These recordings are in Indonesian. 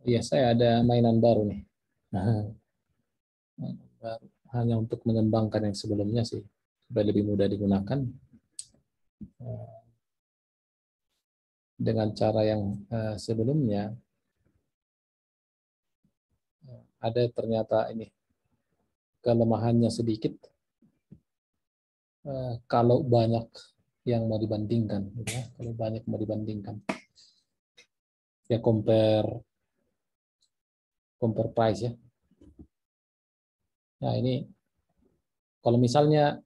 Iya, saya ada mainan baru nih. Mainan baru. Hanya untuk mengembangkan yang sebelumnya sih, supaya lebih mudah digunakan dengan cara yang sebelumnya. Ada ternyata ini kelemahannya sedikit kalau banyak yang mau dibandingkan, gitu ya. Kalau banyak mau dibandingkan, ya compare price ya. Nah ini kalau misalnya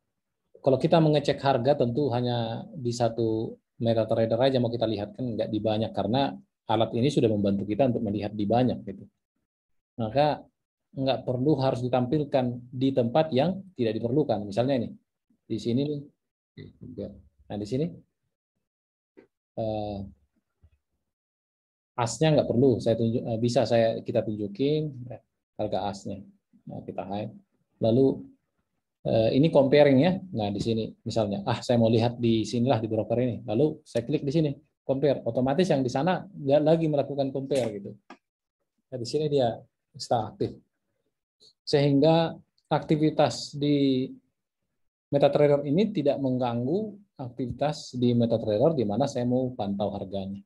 kalau kita mengecek harga tentu hanya di satu MetaTrader aja mau kita lihat, kan nggak di banyak, karena alat ini sudah membantu kita untuk melihat di banyak gitu. Maka nggak perlu harus ditampilkan di tempat yang tidak diperlukan. Misalnya ini di sini nih. Nah di sini asnya nggak perlu saya tunjuk, bisa kita tunjukin harga asnya. Nah, kita hide. Lalu ini comparing ya. Nah di sini misalnya, saya mau lihat di sinilah di broker ini. Lalu saya klik di sini compare, otomatis yang di sana nggak lagi melakukan compare gitu. Nah, di sini dia start aktif, sehingga aktivitas di MetaTrader ini tidak mengganggu aktivitas di MetaTrader di mana saya mau pantau harganya.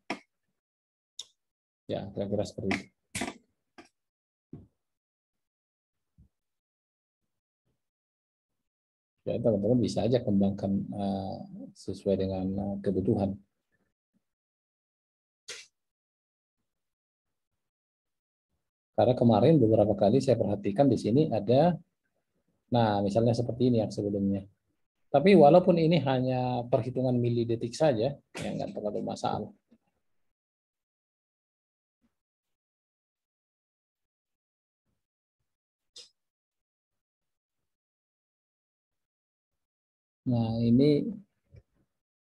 Ya, kira-kira seperti itu. Ya, teman-teman bisa aja kembangkan sesuai dengan kebutuhan. Karena kemarin beberapa kali saya perhatikan di sini ada, nah misalnya seperti ini yang sebelumnya. Tapi walaupun ini hanya perhitungan milidetik saja, ya nggak terlalu masalah. Nah ini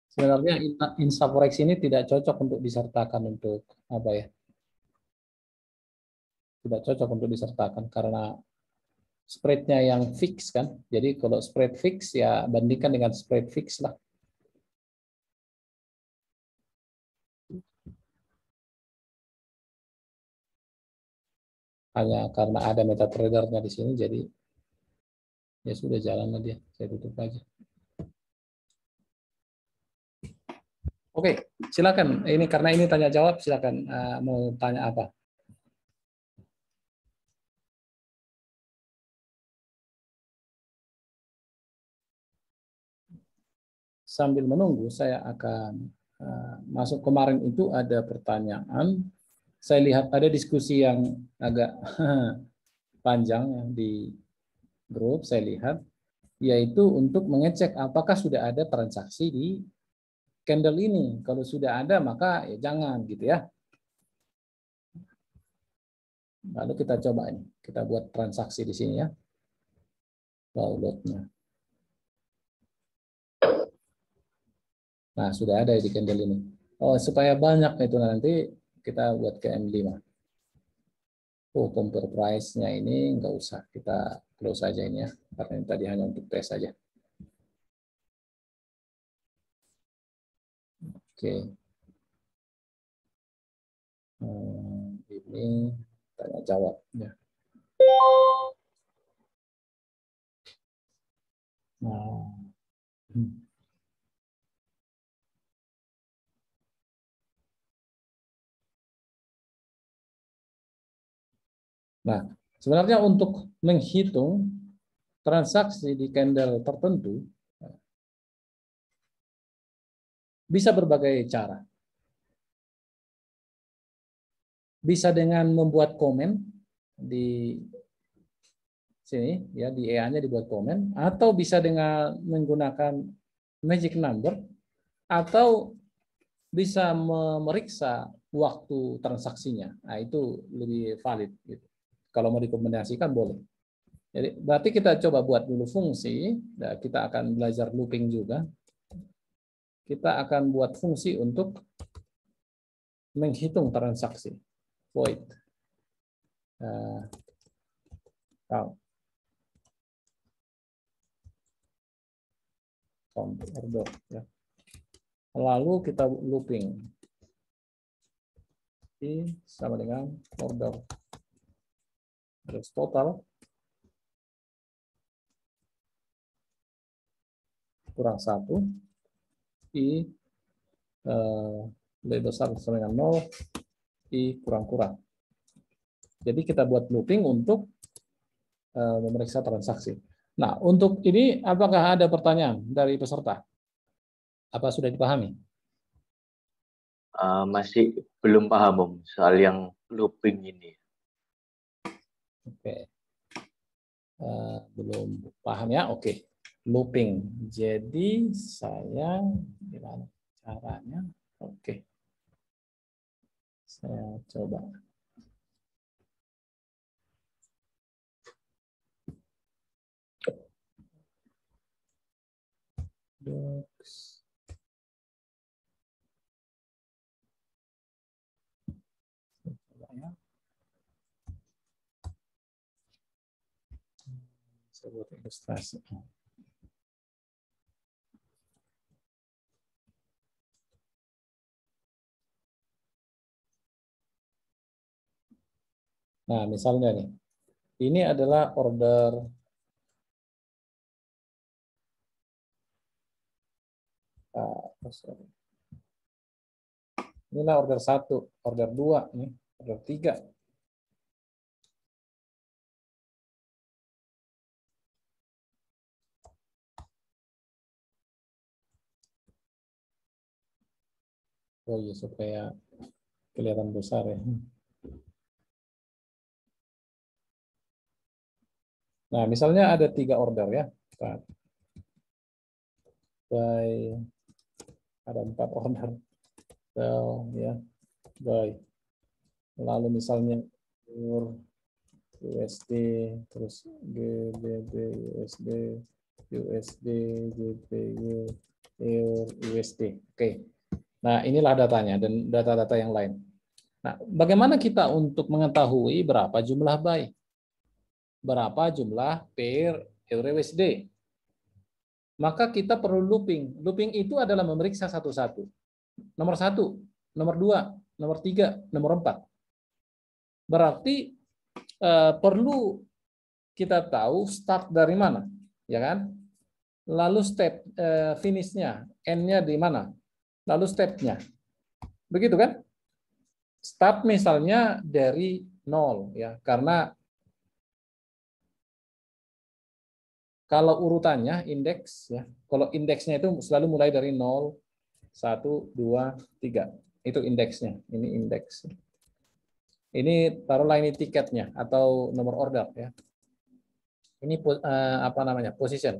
sebenarnya Instaforex ini tidak cocok untuk disertakan untuk apa ya? Tidak cocok untuk disertakan karena spreadnya yang fix kan. Jadi kalau spread fix ya bandingkan dengan spread fix lah. Hanya karena ada MetaTrader-nya di sini, jadi ya sudah jalan dia. Saya tutup aja. Oke, silakan. Ini karena ini tanya jawab, silakan mau tanya apa? Sambil menunggu, saya akan masuk. Kemarin itu ada pertanyaan. Saya lihat ada diskusi yang agak panjang di grup. Saya lihat, yaitu untuk mengecek apakah sudah ada transaksi di candle ini. Kalau sudah ada, maka ya jangan gitu ya. Lalu kita coba ini, kita buat transaksi di sini ya, downloadnya. Nah, sudah ada di candle ini. Oh, supaya banyak itu nanti kita buat ke M5. Oh, compare price-nya ini nggak usah, kita close aja ini ya, karena ini tadi hanya untuk tes saja. Oke. Ini tanya jawab ya. Nah, nah, sebenarnya untuk menghitung transaksi di candle tertentu bisa berbagai cara. Bisa dengan membuat komen di sini ya, di EA-nya dibuat komen, atau bisa dengan menggunakan magic number, atau bisa memeriksa waktu transaksinya. Nah, itu lebih valid gitu. Kalau mau dikombinasikan boleh. Jadi berarti kita coba buat dulu fungsi. Nah, kita akan belajar looping juga. Kita akan buat fungsi untuk menghitung transaksi. Void count order ya. Lalu kita looping. I sama dengan order terus total kurang 1 I lebih besar sama dengan 0 I kurang-kurang. Jadi kita buat looping untuk memeriksa transaksi. Nah, untuk ini apakah ada pertanyaan dari peserta? Apa sudah dipahami? Masih belum paham Om, soal yang looping ini. Oke. Belum paham ya? Oke. Looping. Jadi saya gimana caranya? Oke. Saya coba. Docs. Coba ya. Saya buat ilustrasi. Nah, misalnya nih, ini adalah order inilah order 1, order 2, nih, order 3. Oh iya, supaya kelihatan besar ya. Nah, misalnya ada 3 order ya. Ada 4 order. So, ya, baik. Lalu misalnya USD, terus GBP, USD, USD, GBP, EUR, USD. Oke. Nah, inilah datanya dan data-data yang lain. Nah, bagaimana kita untuk mengetahui berapa jumlah buy? Berapa jumlah pair EUR USD? Maka kita perlu looping. Looping itu adalah memeriksa satu-satu. Nomor 1, nomor 2, nomor 3, nomor 4. Berarti perlu kita tahu start dari mana, ya kan? Lalu step finishnya, end-nya di mana? Lalu step-nya. Begitu kan? Start misalnya dari 0 ya, karena kalau urutannya indeks ya, kalau indeksnya itu selalu mulai dari 0, 1, 2, 3. Itu indeksnya. Ini indeks. Ini taruhlah ini tiketnya atau nomor order ya. Ini apa namanya? Position.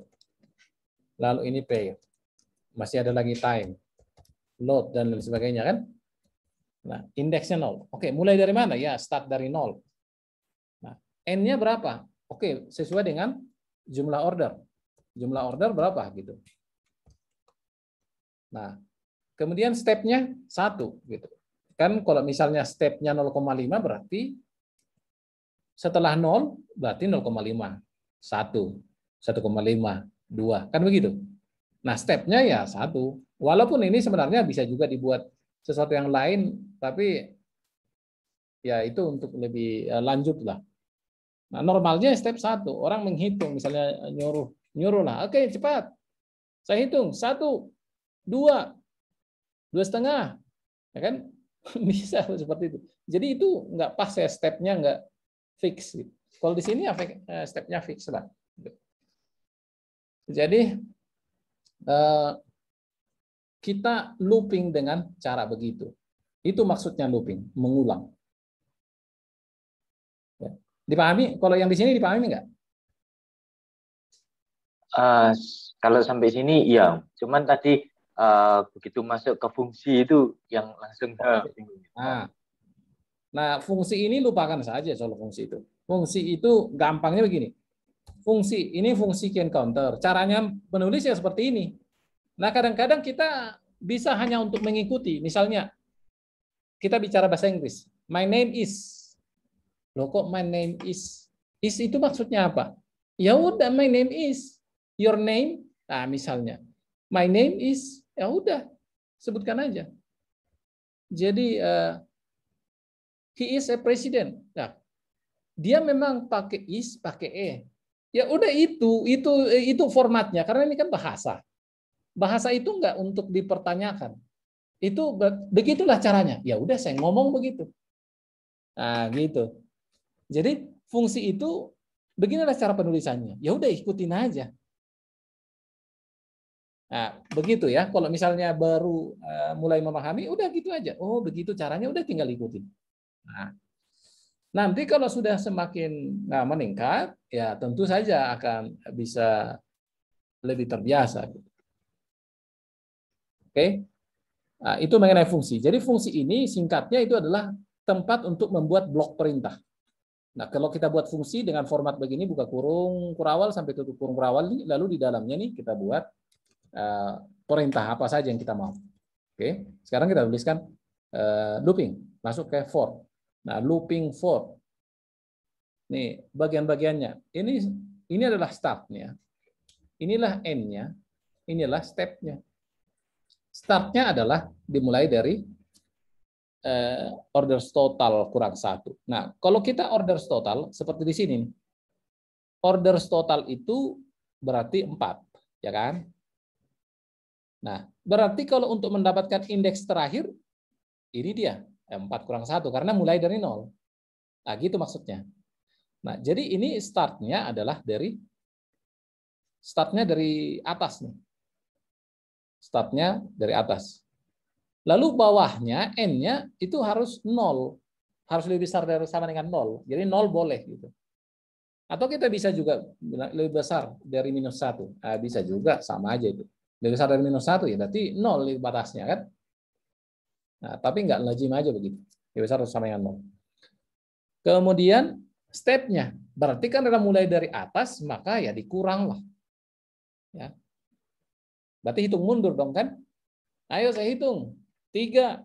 Lalu ini pay. Masih ada lagi time, load dan lain sebagainya kan? Nah, indeksnya 0. Oke, mulai dari mana? Ya, start dari 0. Nah, N-nya berapa? Oke, sesuai dengan jumlah order. Jumlah order berapa gitu. Nah, kemudian step-nya 1 gitu. Kan kalau misalnya step-nya 0,5 berarti setelah 0 berarti 0,5. 1, 1,5, 2. Kan begitu. Nah, step-nya ya 1. Walaupun ini sebenarnya bisa juga dibuat sesuatu yang lain, tapi ya itu untuk lebih lanjut lah. Nah, normalnya step 1, orang menghitung, misalnya nyuruh lah, oke cepat, saya hitung 1, 2, 2,5, ya kan? Bisa seperti itu. Jadi itu nggak pas ya, stepnya nggak fix. Kalau di sini ya stepnya fix lah. Jadi kita looping dengan cara begitu. Itu maksudnya looping, mengulang. Dipahami? Kalau yang di sini dipahami nggak? Kalau sampai sini iya, cuman tadi begitu masuk ke fungsi itu yang langsung Nah, fungsi ini lupakan saja soal fungsi itu. Fungsi itu gampangnya begini. Fungsi ini fungsi key counter. Caranya menulisnya seperti ini. Nah, kadang-kadang kita bisa hanya untuk mengikuti. Misalnya kita bicara bahasa Inggris. My name is. Loh kok my name is? Is itu maksudnya apa? Ya udah my name is. Your name. Nah, misalnya my name is, ya udah sebutkan aja. Jadi He is a president. Nah, dia memang pakai is, pakai e. Ya udah itu formatnya karena ini kan bahasa. Bahasa itu enggak untuk dipertanyakan. Itu begitulah caranya. Ya udah saya ngomong begitu. Nah, gitu. Jadi fungsi itu beginilah cara penulisannya. Ya udah ikutin aja. Nah, begitu ya. Kalau misalnya baru mulai memahami, udah gitu aja. Oh, begitu caranya, udah tinggal ikutin. Nah, nanti kalau sudah semakin meningkat, ya tentu saja akan bisa lebih terbiasa. Oke, nah, itu mengenai fungsi. Jadi fungsi ini singkatnya itu adalah tempat untuk membuat blok perintah. Nah, kalau kita buat fungsi dengan format begini, buka kurung kurawal sampai tutup kurung kurawal, lalu di dalamnya nih kita buat perintah apa saja yang kita mau. Oke, sekarang kita tuliskan looping, masuk ke for. Nah, looping for. Nih, bagian-bagiannya. Ini adalah start-nya. Inilah end-nya. Inilah step-nya. Start-nya adalah dimulai dari orders total kurang 1. Nah, kalau kita orders total seperti di sini, orders total itu berarti 4, ya kan? Nah, berarti kalau untuk mendapatkan indeks terakhir, ini dia, 4 kurang 1, karena mulai dari 0. Nah, gitu maksudnya. Nah, jadi ini start-nya adalah dari atas nih. Start-nya dari atas. Lalu bawahnya, N-nya itu harus 0. Harus lebih besar dari sama dengan 0. Jadi 0 boleh. Gitu. Atau kita bisa juga lebih besar dari -1. Nah, bisa juga, sama aja itu. Lebih besar dari -1 ya, berarti 0 di batasnya kan. Nah, tapi nggak lazim aja begitu. Lebih besar sama dengan 0. Kemudian step-nya. Berarti kan karena mulai dari atas, maka ya dikurang lah. Ya. Berarti hitung mundur dong kan. Ayo saya hitung. 3,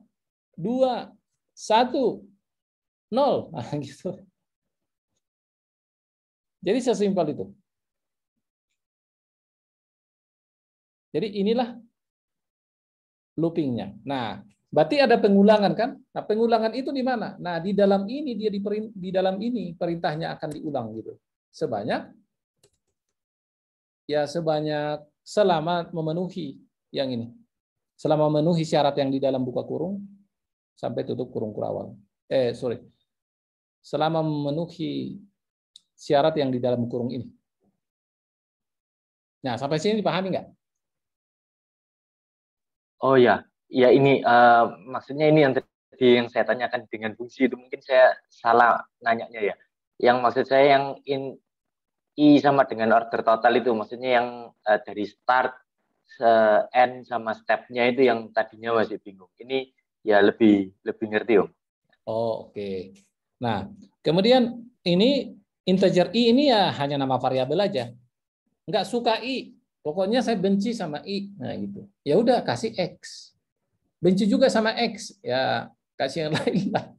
2, 1, 0. Nah, gitu. Jadi sesimpel itu. Jadi inilah loopingnya. Nah, berarti ada pengulangan kan? Nah, pengulangan itu di mana? Nah, di dalam ini di dalam ini perintahnya akan diulang gitu. Sebanyak selama memenuhi yang ini. Selama memenuhi syarat yang di dalam buka kurung sampai tutup kurung kurawal. Selama memenuhi syarat yang di dalam kurung ini. Nah, sampai sini dipahami nggak? Oh ya, ya ini maksudnya ini yang tadi yang saya tanyakan dengan fungsi itu mungkin saya salah nanyanya ya. Yang maksud saya yang I sama dengan order total itu maksudnya yang dari start, end sama step-nya itu yang tadinya masih bingung. Ini ya lebih ngerti Om. Oh, oke. Nah, kemudian ini integer I ini ya hanya nama variabel aja. Nggak suka I. Pokoknya saya benci sama I. Nah, gitu. Ya udah kasih X. Benci juga sama X. Ya kasih yang lain lah.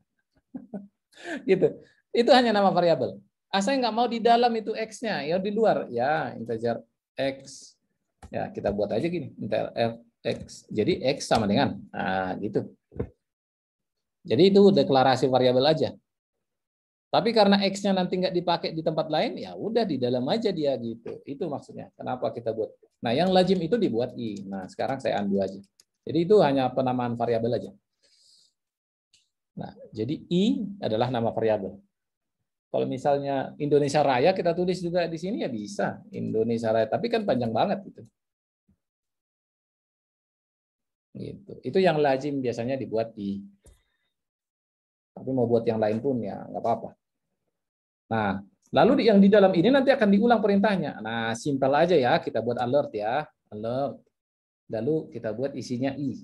Gitu. Itu hanya nama variabel. Saya nggak mau di dalam itu X-nya. Ya di luar. Ya integer X. Ya kita buat aja gini. Integer X. Jadi X sama dengan. Nah, gitu. Jadi itu deklarasi variabel aja. Tapi karena X-nya nanti nggak dipakai di tempat lain, ya udah di dalam aja dia gitu. Itu maksudnya. Kenapa kita buat? Nah, yang lazim itu dibuat I. Nah, sekarang saya undo aja. Jadi itu hanya penamaan variabel aja. Nah, jadi I adalah nama variabel. Kalau misalnya Indonesia Raya kita tulis juga di sini ya bisa. Indonesia Raya, tapi kan panjang banget gitu. Gitu. Itu yang lazim biasanya dibuat I. Tapi mau buat yang lain pun ya nggak apa-apa. Nah, lalu yang di dalam ini nanti akan diulang perintahnya. Nah, simpel aja ya, kita buat alert ya, alert. Lalu kita buat isinya I.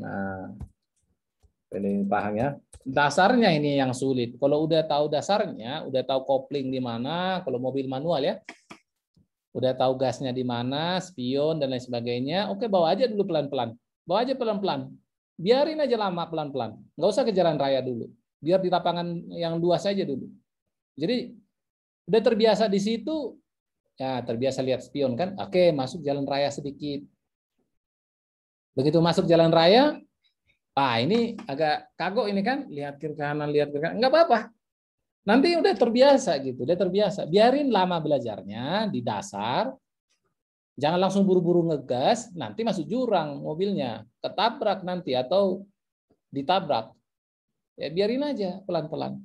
Nah, ini paham ya. Dasarnya ini yang sulit. Kalau udah tahu dasarnya, udah tahu kopling di mana, kalau mobil manual ya, udah tahu gasnya di mana, spion dan lain sebagainya. Oke, bawa aja dulu pelan-pelan. Bawa aja pelan-pelan. Biarin aja lama pelan-pelan. Nggak usah ke jalan raya dulu. Biar di lapangan yang luas saja dulu. Jadi udah terbiasa di situ, ya terbiasa lihat spion kan. Oke, masuk jalan raya sedikit. Begitu masuk jalan raya, ini agak kagok ini kan, lihat kiri kanan, nggak apa-apa. Nanti udah terbiasa gitu, udah terbiasa. Biarin lama belajarnya di dasar, jangan langsung buru-buru ngegas, nanti masuk jurang mobilnya, ketabrak nanti atau ditabrak. Ya biarin aja pelan-pelan.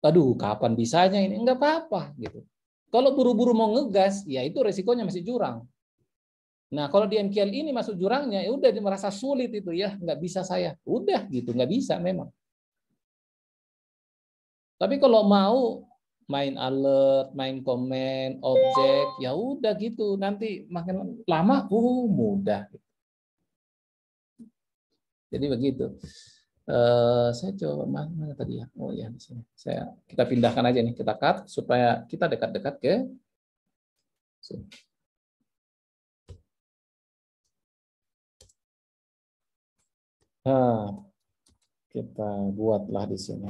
Aduh, kapan bisanya ini? Enggak apa-apa gitu. Kalau buru-buru mau ngegas, ya itu resikonya masih jurang. Nah, kalau di MQL ini masuk jurangnya, ya udah merasa sulit itu ya, nggak bisa saya. Udah gitu, nggak bisa memang. Tapi kalau mau main alert, main komen, objek, ya udah gitu. Nanti makin lama, mudah. Jadi begitu. Saya coba mana tadi ya? Oh ya di sini. Kita pindahkan aja nih, kita cut supaya kita dekat-dekat ke sini. Nah, kita buatlah di sini.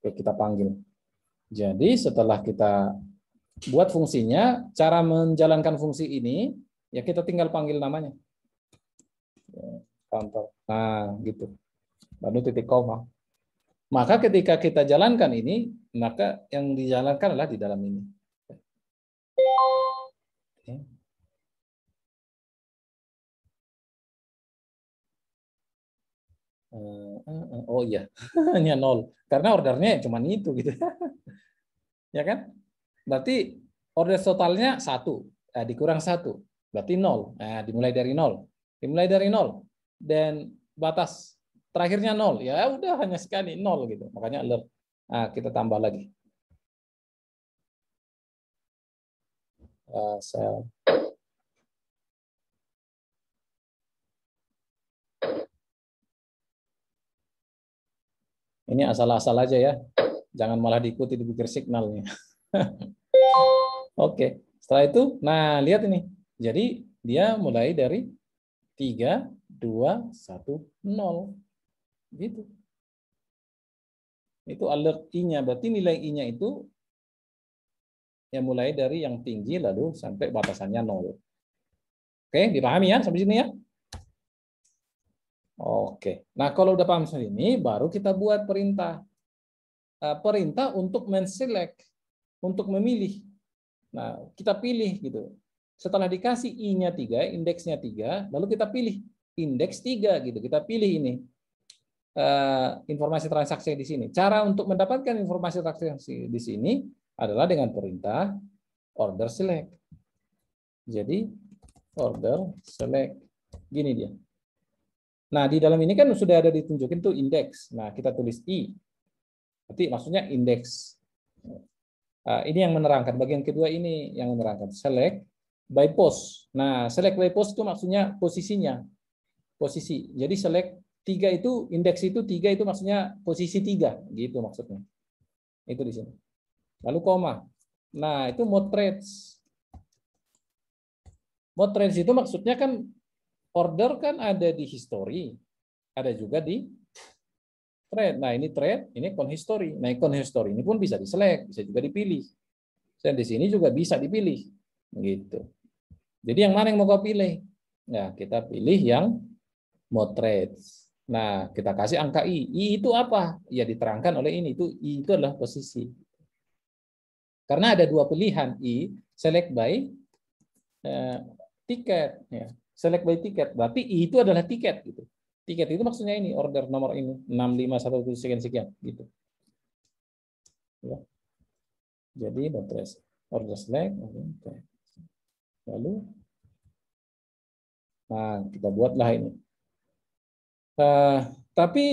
Oke, kita panggil. Jadi setelah kita buat fungsinya, cara menjalankan fungsi ini, ya kita tinggal panggil namanya. Contoh. Nah, gitu. Lalu titik koma. Maka ketika kita jalankan ini, maka yang dijalankan adalah di dalam ini. Oh iya, hanya 0. Karena ordernya cuma itu gitu. Ya kan? Berarti order totalnya 1. Dikurang 1. Berarti 0. Nah, dimulai dari 0. Dimulai dari 0. Dan batas terakhirnya 0. Ya udah hanya sekali 0 gitu. Makanya alert. Nah, kita tambah lagi. Sel. Ini asal-asal aja ya. Jangan malah diikuti dipikir signalnya. Oke. Setelah itu, nah lihat ini. Jadi dia mulai dari 3, 2, 1, 0. Gitu. Itu alert I-nya. Berarti nilai I-nya itu yang mulai dari yang tinggi lalu sampai batasannya 0. Oke, dipahami ya sampai sini ya? Oke. Nah, kalau udah paham ini, baru kita buat perintah. Perintah untuk men-select, untuk memilih. Nah, kita pilih gitu. Setelah dikasih I-nya 3, indeksnya 3, lalu kita pilih indeks 3 gitu. Kita pilih ini. Informasi transaksi di sini. Cara untuk mendapatkan informasi transaksi di sini adalah dengan perintah order select. Jadi order select gini dia. Nah, di dalam ini kan sudah ada ditunjukin tuh indeks. Nah, kita tulis I. Berarti maksudnya indeks. Ini yang menerangkan. Bagian kedua ini yang menerangkan. Select by post. Nah, select by post itu maksudnya posisinya. Posisi. Jadi select 3 itu, indeks itu 3 itu maksudnya posisi 3. Gitu maksudnya. Itu di sini. Lalu koma. Nah, itu mode trades. Mode trades itu maksudnya kan order kan ada di history, ada juga di trade. Nah, ini trade, ini con history. Nah, con history ini pun bisa di-select, bisa juga dipilih. Dan di sini juga bisa dipilih. Gitu. Jadi yang mana yang mau kau pilih? Nah, kita pilih yang mode trades. Nah, kita kasih angka I. I itu apa? Ya diterangkan oleh ini. I itu adalah posisi. Karena ada dua pilihan I, select by tiket. Ya. Select by tiket. Berarti I itu adalah tiket. Gitu. Tiket itu maksudnya ini, order nomor ini. 651 sekian. Gitu. Ya. Jadi, order select. Lalu, nah kita buatlah ini. Tapi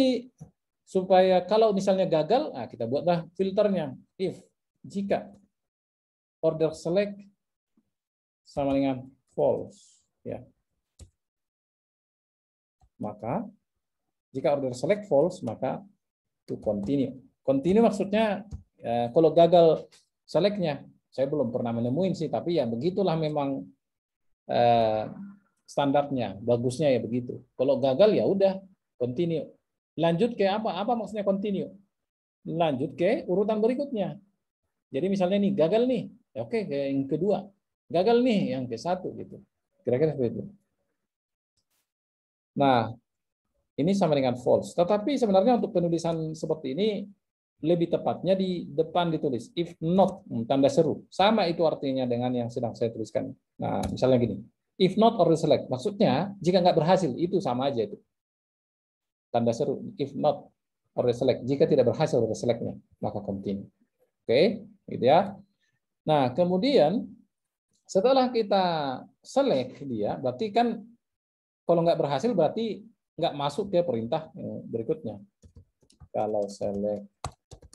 supaya kalau misalnya gagal, nah kita buatlah filternya. If, jika order select sama dengan false, ya. Maka jika order select false, maka to continue. Continue maksudnya kalau gagal selectnya, saya belum pernah menemuin sih, tapi ya begitulah memang standarnya, bagusnya ya begitu. Kalau gagal ya udah continue. Lanjut ke apa? Apa maksudnya continue? Lanjut ke urutan berikutnya. Jadi misalnya nih gagal nih, ya oke ke yang kedua. Gagal nih yang ke-1 gitu. Kira-kira seperti itu. Nah, ini sama dengan false. Tetapi sebenarnya untuk penulisan seperti ini lebih tepatnya di depan ditulis if not, tanda seru. Sama itu artinya dengan yang sedang saya tuliskan. Nah, misalnya gini, if not or select. Maksudnya jika nggak berhasil itu sama aja itu. Tanda seru if not or select. Jika tidak berhasil selectnya, maka continue. Oke, gitu ya. Nah, kemudian setelah kita select dia, berarti kan kalau nggak berhasil berarti nggak masuk ke perintah berikutnya. Kalau select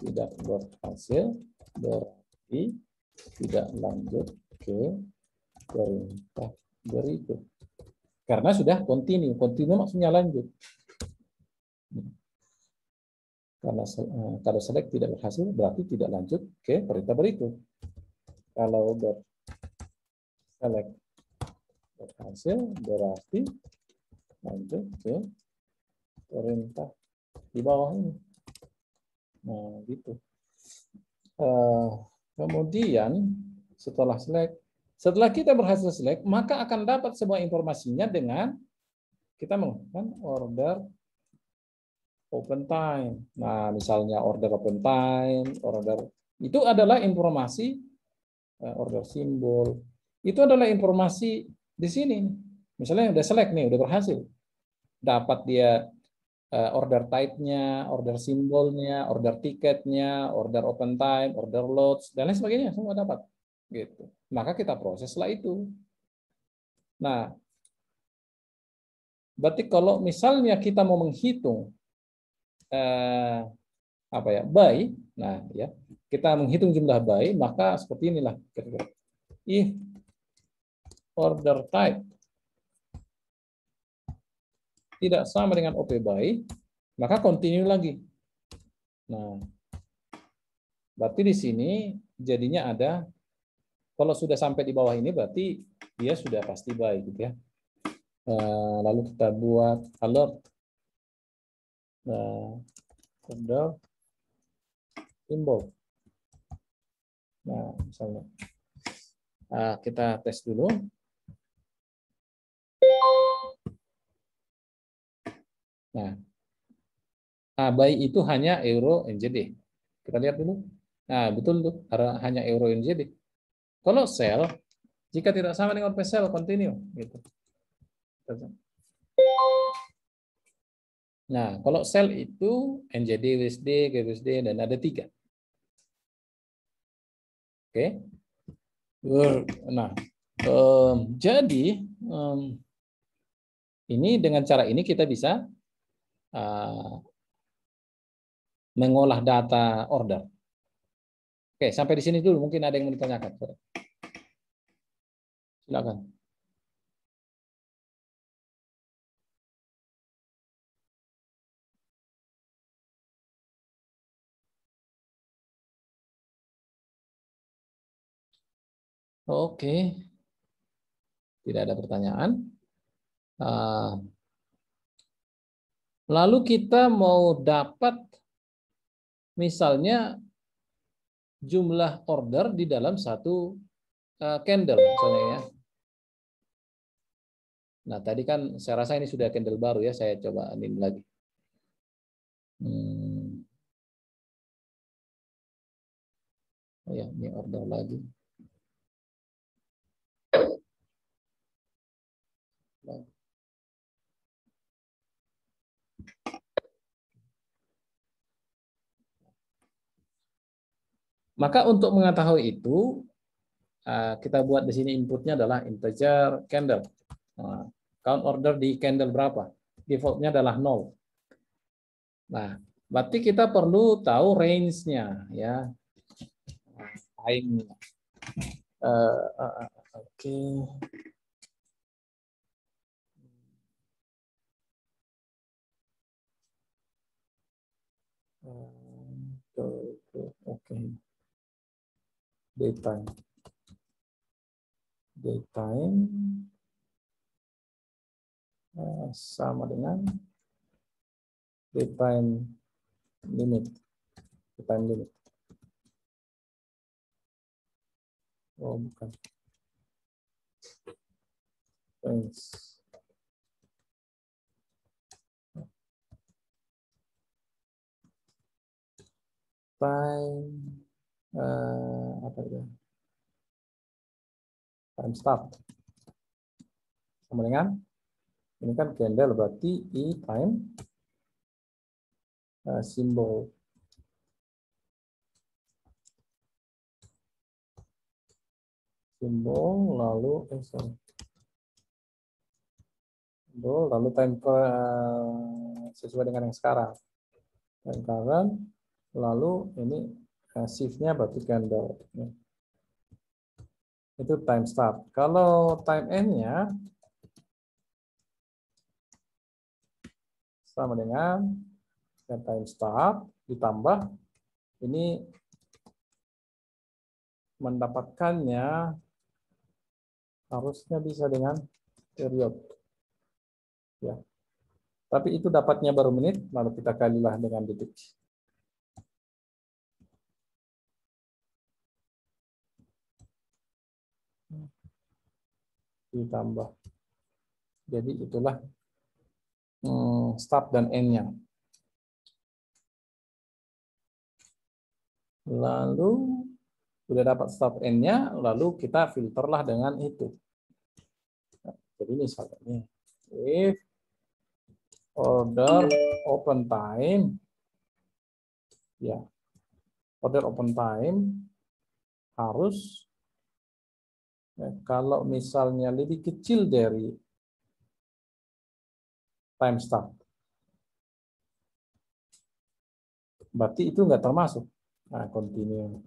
tidak berhasil, berarti tidak lanjut ke perintah berikut. Karena sudah continue. Continue maksudnya lanjut. Karena kalau select tidak berhasil, berarti tidak lanjut ke perintah berikut. Kalau select berhasil, berarti lanjut ke perintah di bawah ini. Nah, gitu. Kemudian setelah kita berhasil select, maka akan dapat semua informasinya dengan kita menggunakan order open time. Nah, misalnya order open time, order itu adalah informasi order simbol. Itu adalah informasi di sini. Misalnya udah select nih, udah berhasil. Dapat dia order type-nya, order simbolnya, order tiketnya, order open time, order loads, dan lain sebagainya, semua dapat. Gitu. Maka kita proses setelah itu. Nah, berarti kalau misalnya kita mau menghitung buy, nah ya kita menghitung jumlah buy, maka seperti inilah kira-kira. If order type tidak sama dengan OP buy, maka continue lagi. Nah, berarti di sini jadinya ada, kalau sudah sampai di bawah ini berarti dia sudah pasti buy gitu ya. Lalu kita buat alert order simbol. Nah, misalnya kita tes dulu. Nah, buy itu hanya euro NZD. Kita lihat dulu. Nah, betul tuh, hanya euro NZD. Kalau sell, jika tidak sama dengan sell, continue. Gitu. Nah, kalau sell itu NZD, USD, GBSD, dan ada 3. Oke. Nah, jadi ini dengan cara ini kita bisa mengolah data order. Oke, sampai di sini dulu. Mungkin ada yang mau ditanyakan. Silakan. Oke, tidak ada pertanyaan. Lalu kita mau dapat misalnya jumlah order di dalam satu candle misalnya ya. Nah, tadi kan saya rasa ini sudah candle baru ya, saya coba anim lagi. Oh ya, ini order lagi. Maka untuk mengetahui itu, kita buat di sini inputnya adalah integer candle. Nah, count order di candle berapa? Defaultnya adalah 0. Nah, berarti kita perlu tahu range-nya ya. Time. Oke. Oke. Daytime sama dengan daytime limit. Oh, bukan. Range. time apa itu? Time start. Sama dengan ini kan candle berarti I time simbol. Simbol lalu simbol lalu time sesuai dengan yang sekarang. Dan current lalu ini shift-nya berarti candle. Itu time start. Kalau time end-nya sama dengan time start ditambah ini mendapatkannya harusnya bisa dengan period. Ya. Tapi itu dapatnya baru menit, lalu kita kalilah dengan detik. Ditambah. Jadi itulah start dan end-nya. Lalu sudah dapat start end-nya, lalu kita filterlah dengan itu. Jadi misalnya ini, if order open time, ya order open time harus kalau misalnya lebih kecil dari time start, berarti itu nggak termasuk. Nah, continue.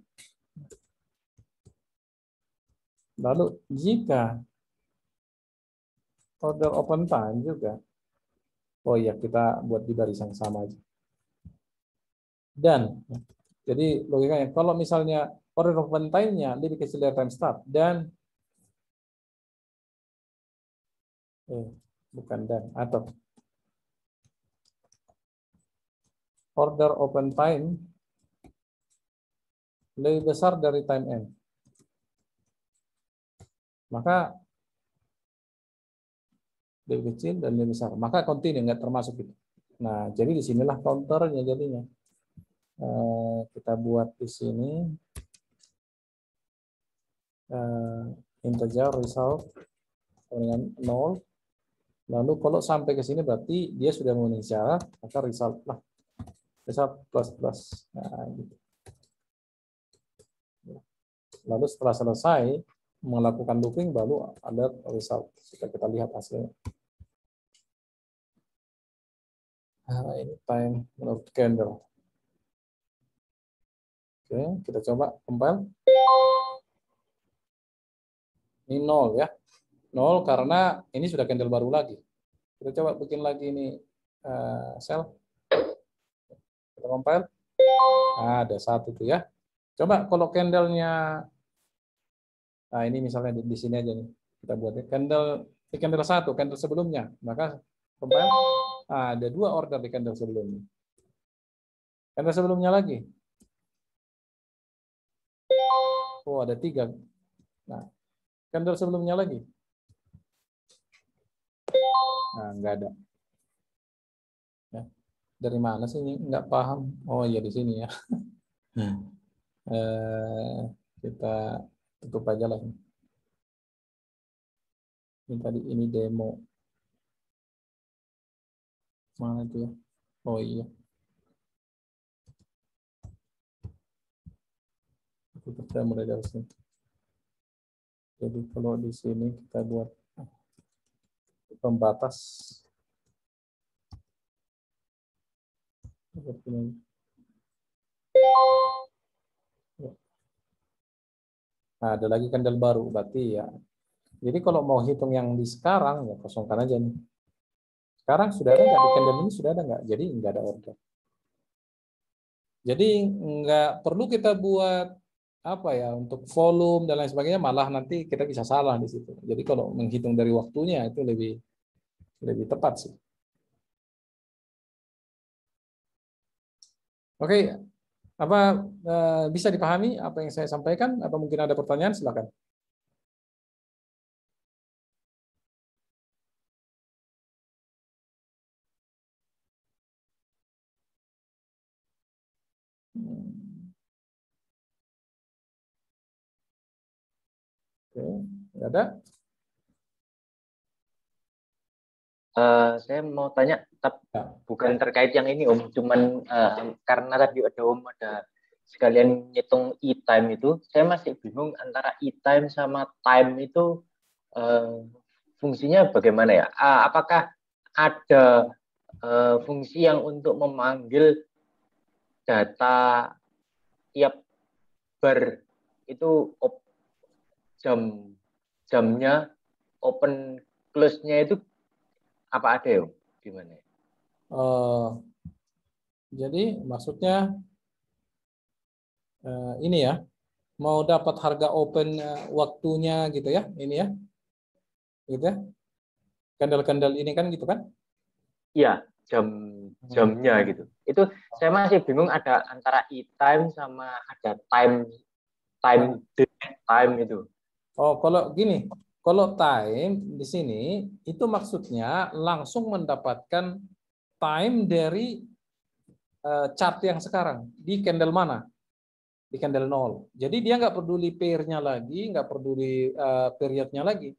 Lalu jika order open time juga, oh iya kita buat di baris yang sama aja. Dan jadi logikanya kalau misalnya order open time-nya lebih kecil dari time start dan bukan dan atau order open time lebih besar dari time end, maka lebih kecil dan lebih besar, maka continue nggak termasuk itu. Nah, jadi disinilah counternya jadinya. Kita buat di sini integer result dengan 0. Lalu kalau sampai ke sini berarti dia sudah memenuhi syarat, maka result lah. Result plus plus. Nah, gitu. Lalu setelah selesai melakukan looping baru ada result. Jika kita lihat hasilnya. Nah, ini time menurut candle. Oke, kita coba compile. Ini 0 ya. 0 karena ini sudah candle baru lagi. Kita coba bikin lagi ini sell. Kita compile. Nah, ada satu tuh ya. Coba kalau candlenya, nah ini misalnya di sini aja nih. Kita buat candle 1, candle sebelumnya. Maka compile. Nah, ada 2 order di candle sebelumnya. Candle sebelumnya lagi. Oh, ada 3. Nah, candle sebelumnya lagi. Nah, nggak ada. Ya. Dari mana sih ini? Nggak paham. Oh iya di sini ya. Kita tutup aja lah. Ini tadi ini demo. Mana itu ya? Oh iya. Kita mulai dari sini. Jadi kalau di sini kita buat pembatas. Nah, ada lagi candle baru, berarti ya. Jadi kalau mau hitung yang di sekarang, ya kosongkan aja nih. Sekarang sudah ada nggak di candle ini? Sudah ada nggak? Jadi nggak ada order. Jadi nggak perlu kita buat apa ya untuk volume dan lain sebagainya, malah nanti kita bisa salah di situ. Jadi kalau menghitung dari waktunya itu lebih tepat sih. Oke, apa bisa dipahami apa yang saya sampaikan? Atau mungkin ada pertanyaan? Silakan. Oke, ada? Saya mau tanya, Ya. bukan terkait yang ini Om, cuman karena tadi ada Om ada sekalian ngitung e-time itu, saya masih bingung antara e-time sama time itu fungsinya bagaimana ya? Apakah ada fungsi yang untuk memanggil data tiap bar itu jam jamnya open close-nya itu apa ada ya? Gimana ya? Jadi maksudnya ini ya, mau dapat harga open waktunya gitu ya, ini ya, gitu ya, kendal-kendal ini kan gitu kan? Iya, jamnya gitu. Itu saya masih bingung ada antara e-time sama ada time time date time itu. Oh, kalau gini, kalau time di sini itu maksudnya langsung mendapatkan time dari chart yang sekarang di candle mana? Di candle 0. Jadi dia nggak peduli pair-nya lagi, nggak peduli periodnya lagi.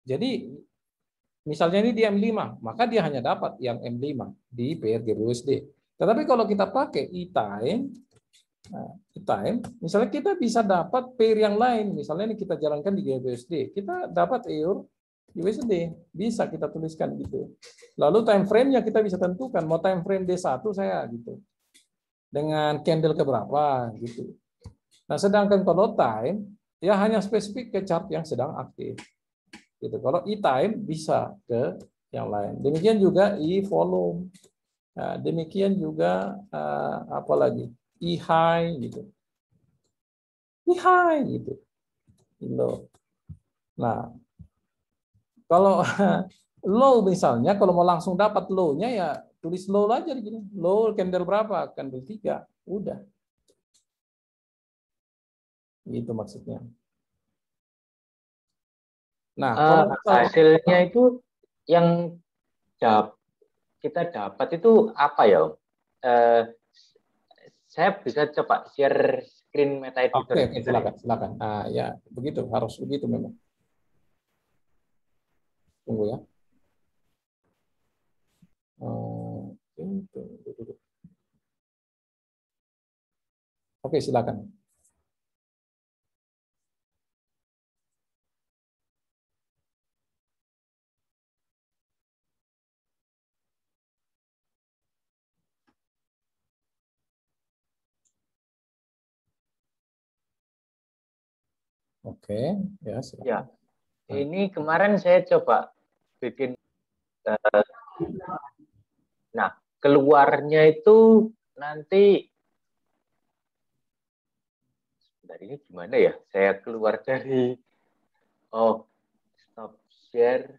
Jadi misalnya ini di M5, maka dia hanya dapat yang M5 di pair GBUSD. Tetapi kalau kita pakai e-time, misalnya kita bisa dapat pair yang lain, misalnya ini kita jalankan di GBUSD, kita dapat EUR USD, bisa kita tuliskan gitu. Lalu time frame-nya kita bisa tentukan, mau time frame D1 saya gitu. Dengan candle keberapa gitu. Nah, sedangkan kalau time ya hanya spesifik ke chart yang sedang aktif. Gitu. Kalau e-time bisa ke yang lain. Demikian juga e-volume. Nah, demikian juga apa lagi? E-high gitu. E-high gitu. Low. Nah, kalau low misalnya kalau mau langsung dapat low-nya ya tulis low aja gini. Low candle berapa? Candle 3. Udah. Itu maksudnya. Nah, kalau Hasilnya itu yang kita dapat itu apa ya? Saya bisa coba share screen meta editor oke, sebentar ya. silakan, silakan. Nah, ya begitu, harus begitu memang. Tunggu ya. Oke, silakan. Oke, ya Ya, silakan. ini kemarin saya coba bikin. Nah, keluarnya itu nanti. Dari ini gimana ya? Saya keluar dari stop share.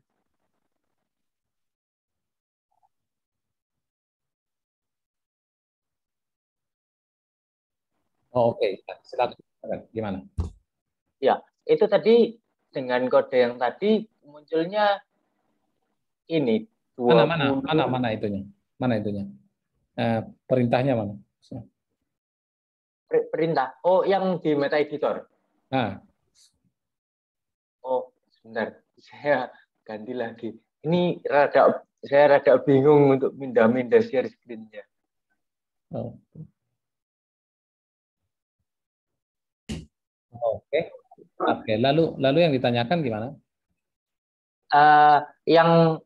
Oh, oke, silakan. Gimana? Ya, itu tadi dengan kode yang tadi munculnya ini Mana, dua mana, mana, puluh mana itunya? Mana itunya? Perintahnya mana? perintah. Oh, yang di meta editor. Nah, Oh, sebentar. Saya ganti lagi. Ini saya rada bingung untuk pindah-pindah share screen-nya. oh, oke, oke. Lalu yang ditanyakan gimana? Yang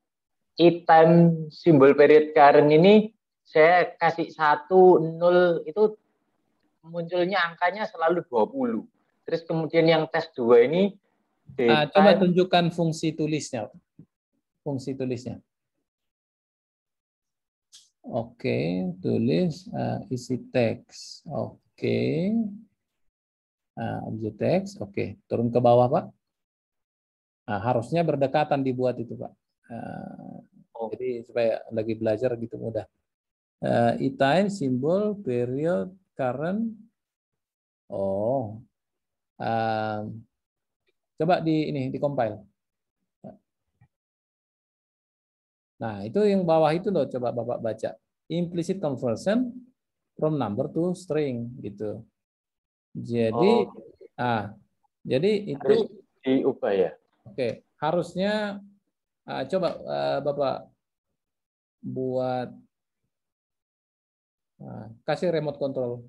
e-time simbol period current ini saya kasih 1, 0 itu munculnya angkanya selalu 20. Terus kemudian yang tes 2 ini Coba daytime. tunjukkan fungsi tulisnya. Fungsi tulisnya. Oke, tulis isi teks. Oke, objek teks. Oke, turun ke bawah, Pak. Nah, harusnya berdekatan dibuat itu, Pak. Oh, Jadi supaya lagi belajar gitu mudah. E-time, simbol, period, current. Oh, coba di compile. Nah, itu yang bawah itu loh, coba Bapak baca. Implicit conversion from number to string gitu. Jadi, oh, ah, jadi itu harus diubah ya. Oke, harusnya coba Bapak buat kasih remote control.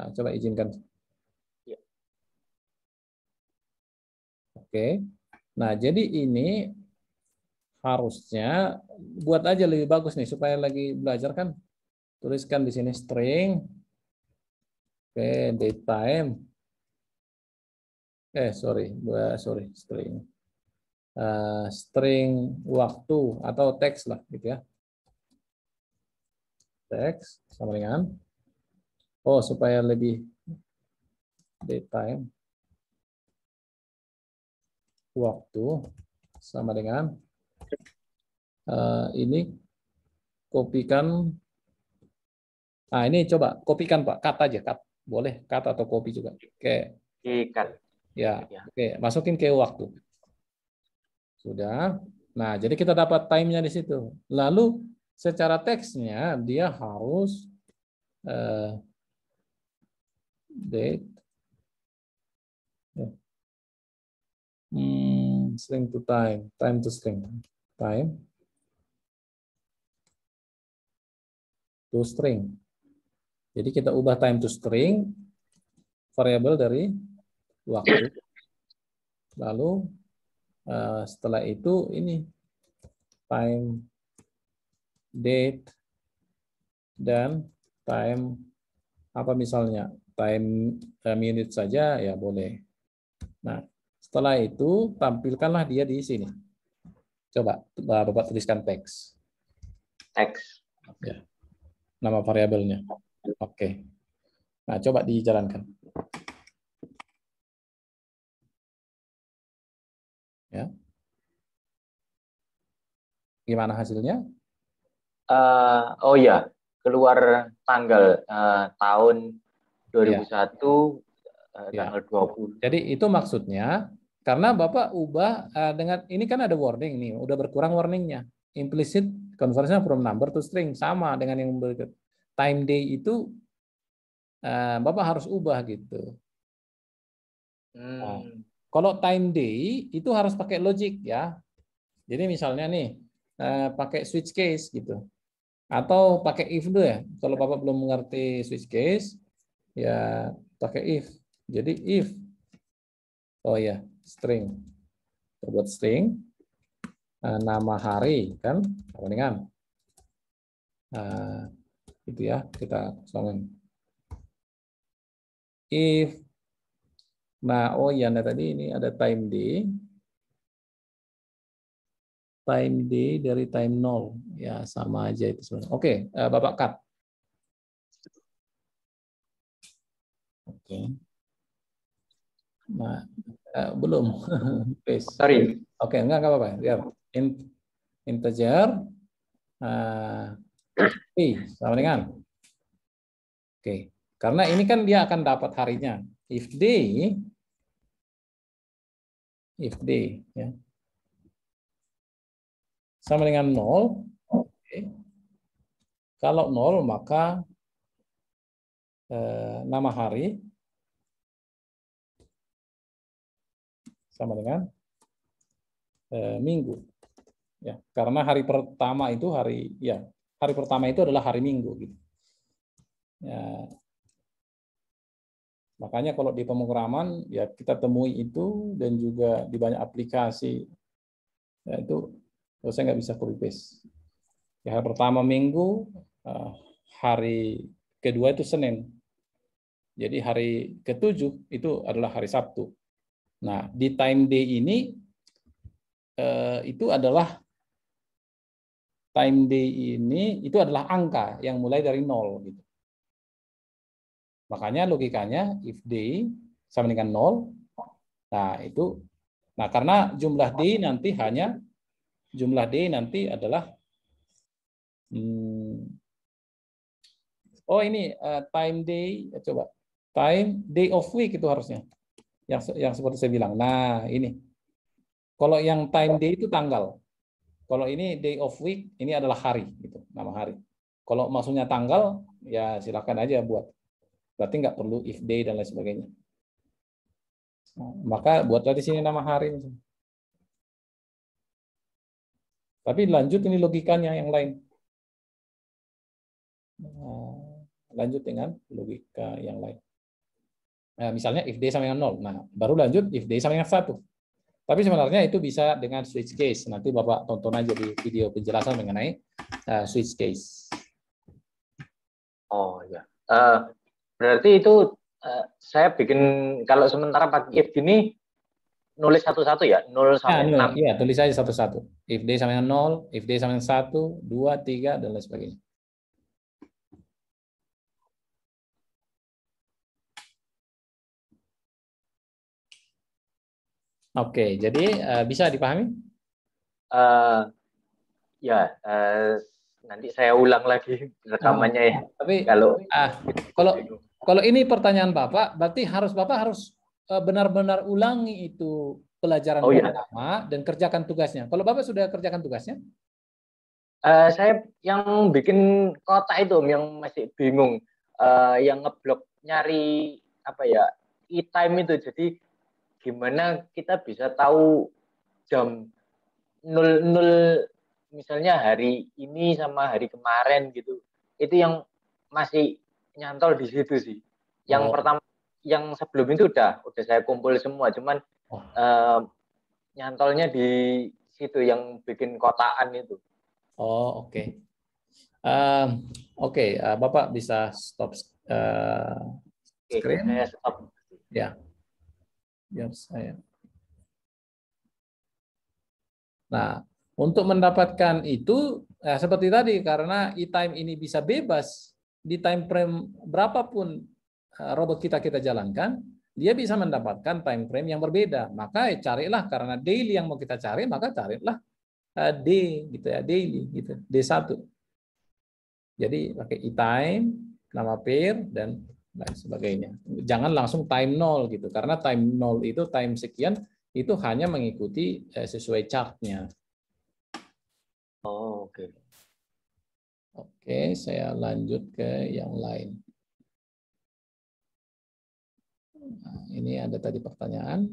Nah, coba izinkan. Ya. Oke. Nah, jadi ini harusnya buat aja lebih bagus nih supaya lagi belajar kan. Tuliskan di sini string. Oke, date time. Sorry, string. String waktu atau teks lah gitu ya. Teks sama dengan supaya lebih date time waktu sama dengan ini kopikan. Nah, ini coba kopikan Pak, cut aja, cut. Boleh cut atau copy juga. Oke. Ikat. Ya, Ya. oke, masukin ke waktu. Sudah. Nah, jadi kita dapat time-nya di situ. Lalu secara teksnya dia harus date string to time, time to string, time to string. Jadi kita ubah time to string variabel dari waktu. Lalu setelah itu ini time, date, dan time apa misalnya time minute saja ya boleh. Nah, setelah itu tampilkanlah dia di sini. Coba Bapak tuliskan teks. Teks. Ya. Nama variabelnya. Oke. Nah, coba dijalankan. Ya. Gimana hasilnya? Oh ya, keluar tanggal tahun 2001 Ya. tanggal 20. Jadi itu maksudnya karena Bapak ubah dengan ini kan ada warning nih, udah berkurang warningnya. Implicit conversion from number to string sama dengan yang berikut. Time day itu Bapak harus ubah gitu. Nah, kalau time day itu harus pakai logic ya. Jadi misalnya nih pakai switch case gitu. Atau pakai if dulu ya. Kalau Bapak belum mengerti switch case ya pakai if. Jadi if string. Kita buat string nama hari kan sama dengan itu ya kita kosongin. If nah tadi ini ada time day. Time day dari time 0 ya sama aja itu sebenarnya. Oke, Bapak cut. Oke. Nah, belum. Sorry. Oke, enggak apa-apa. Lihat. Integer sama dengan. Oke. Karena ini kan dia akan dapat harinya. If day ya. Sama dengan 0. Oke. Kalau 0 maka nama hari sama dengan minggu. Ya, karena hari pertama itu hari pertama itu adalah hari Minggu gitu. Ya, makanya kalau di pemrograman ya kita temui itu dan juga di banyak aplikasi ya itu saya nggak bisa copy paste. Ya, hari pertama Minggu, hari kedua itu Senin. Jadi hari ketujuh itu adalah hari Sabtu. Nah, di time day ini itu adalah time day ini itu adalah angka yang mulai dari 0 gitu. Makanya logikanya if day sama dengan 0. Nah, karena jumlah day nanti adalah ini time day, coba. Time day of week itu harusnya. Yang seperti saya bilang. Nah, ini. Kalau yang time day itu tanggal. Kalau ini day of week, ini adalah hari gitu, nama hari. Kalau maksudnya tanggal, ya silakan aja buat. Berarti nggak perlu if day dan lain sebagainya. Nah, maka buatlah di sini nama hari. Tapi lanjut ini logikanya yang lain. Nah, lanjut dengan logika yang lain. Nah, misalnya if D sama dengan 0. Nah, baru lanjut if D sama dengan 1. Tapi sebenarnya itu bisa dengan switch case. Nanti Bapak tonton aja di video penjelasan mengenai switch case. Oh ya. Berarti itu saya bikin kalau sementara pakai if gini nulis satu-satu ya, 0 sampai 6. Iya, tulis aja satu-satu. If D sama dengan 0, if D sama dengan 1, 2, 3, dan lain sebagainya. Oke, jadi bisa dipahami? Uh, ya, nanti saya ulang lagi rekamannya ya. Tapi Kalau kalau ini pertanyaan Bapak, berarti Bapak harus benar-benar ulangi itu pelajaran pertama dan kerjakan tugasnya. Kalau Bapak sudah kerjakan tugasnya? Saya yang bikin kotak itu yang masih bingung, yang ngeblok nyari apa ya e-time itu. Jadi gimana kita bisa tahu jam 00 misalnya hari ini sama hari kemarin gitu. Itu yang masih nyantol di situ sih. Yang pertama, yang sebelum itu udah saya kumpul semua, cuman nyantolnya di situ yang bikin kotaan itu. Oh, oke. Oke, Bapak bisa stop screen. Saya stop. Ya. Biar saya. Nah, untuk mendapatkan itu seperti tadi, karena e-time ini bisa bebas di time frame berapapun robot kita jalankan, dia bisa mendapatkan time frame yang berbeda. Maka carilah, karena daily yang mau kita cari, maka carilah D gitu ya, daily gitu, D1. Jadi pakai e-time, nama pair, dan lain sebagainya. Jangan langsung time 0 gitu, karena time 0 itu time sekian itu hanya mengikuti sesuai chartnya. Oh, oke. Oke, saya lanjut ke yang lain. Nah, ini ada tadi pertanyaan.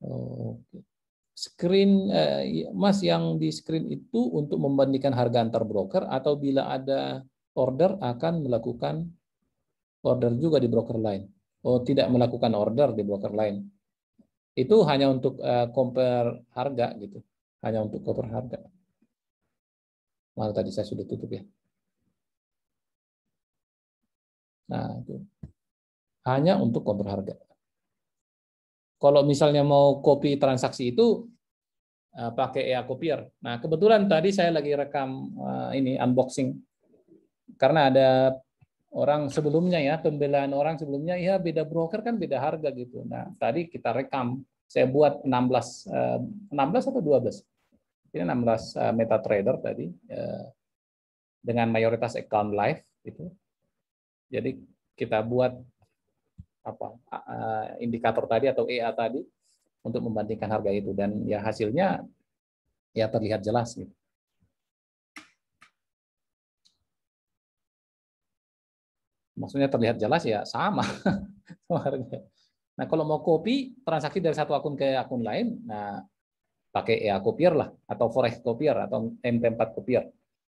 Oke. Screen, Mas, yang di screen itu untuk membandingkan harga antar broker atau bila ada order akan melakukan order juga di broker lain. Oh, tidak melakukan order di broker lain. Itu hanya untuk compare harga gitu. Hanya untuk compare harga. Malah tadi saya sudah tutup ya. Nah, itu. Hanya untuk compare harga. Kalau misalnya mau copy transaksi itu pakai e-copier. Nah, kebetulan tadi saya lagi rekam ini unboxing karena ada orang sebelumnya ya, pembelaan orang sebelumnya ya beda broker kan beda harga gitu. Nah, tadi kita rekam. Saya buat 16 atau 12. Ini 16 MetaTrader tadi dengan mayoritas account live gitu. Jadi kita buat indikator tadi atau EA tadi untuk membandingkan harga itu, dan ya hasilnya ya terlihat jelas gitu. Maksudnya terlihat jelas ya sama. Nah, kalau mau copy transaksi dari satu akun ke akun lain, nah pakai EA Copier lah atau Forex Copier atau MP4 Copier.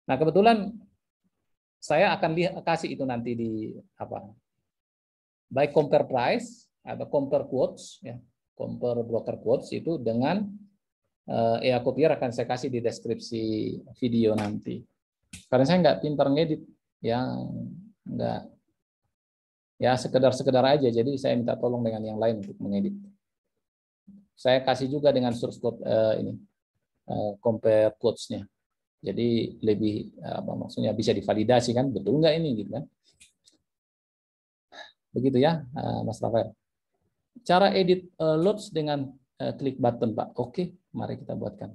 Nah, kebetulan saya akan kasih itu nanti di baik compare price atau compare quotes ya. Compare broker quotes itu dengan EA Copier akan saya kasih di deskripsi video nanti. Karena saya nggak pintar ngedit, yang nggak ya sekedar aja. Jadi saya minta tolong dengan yang lain untuk mengedit. Saya kasih juga dengan source code ini compare quotes-nya. Jadi lebih maksudnya bisa divalidasi kan, betul nggak ini gitu kan? Begitu ya, Mas Rafael. Cara edit loads dengan klik button, Pak. Oke, mari kita buatkan.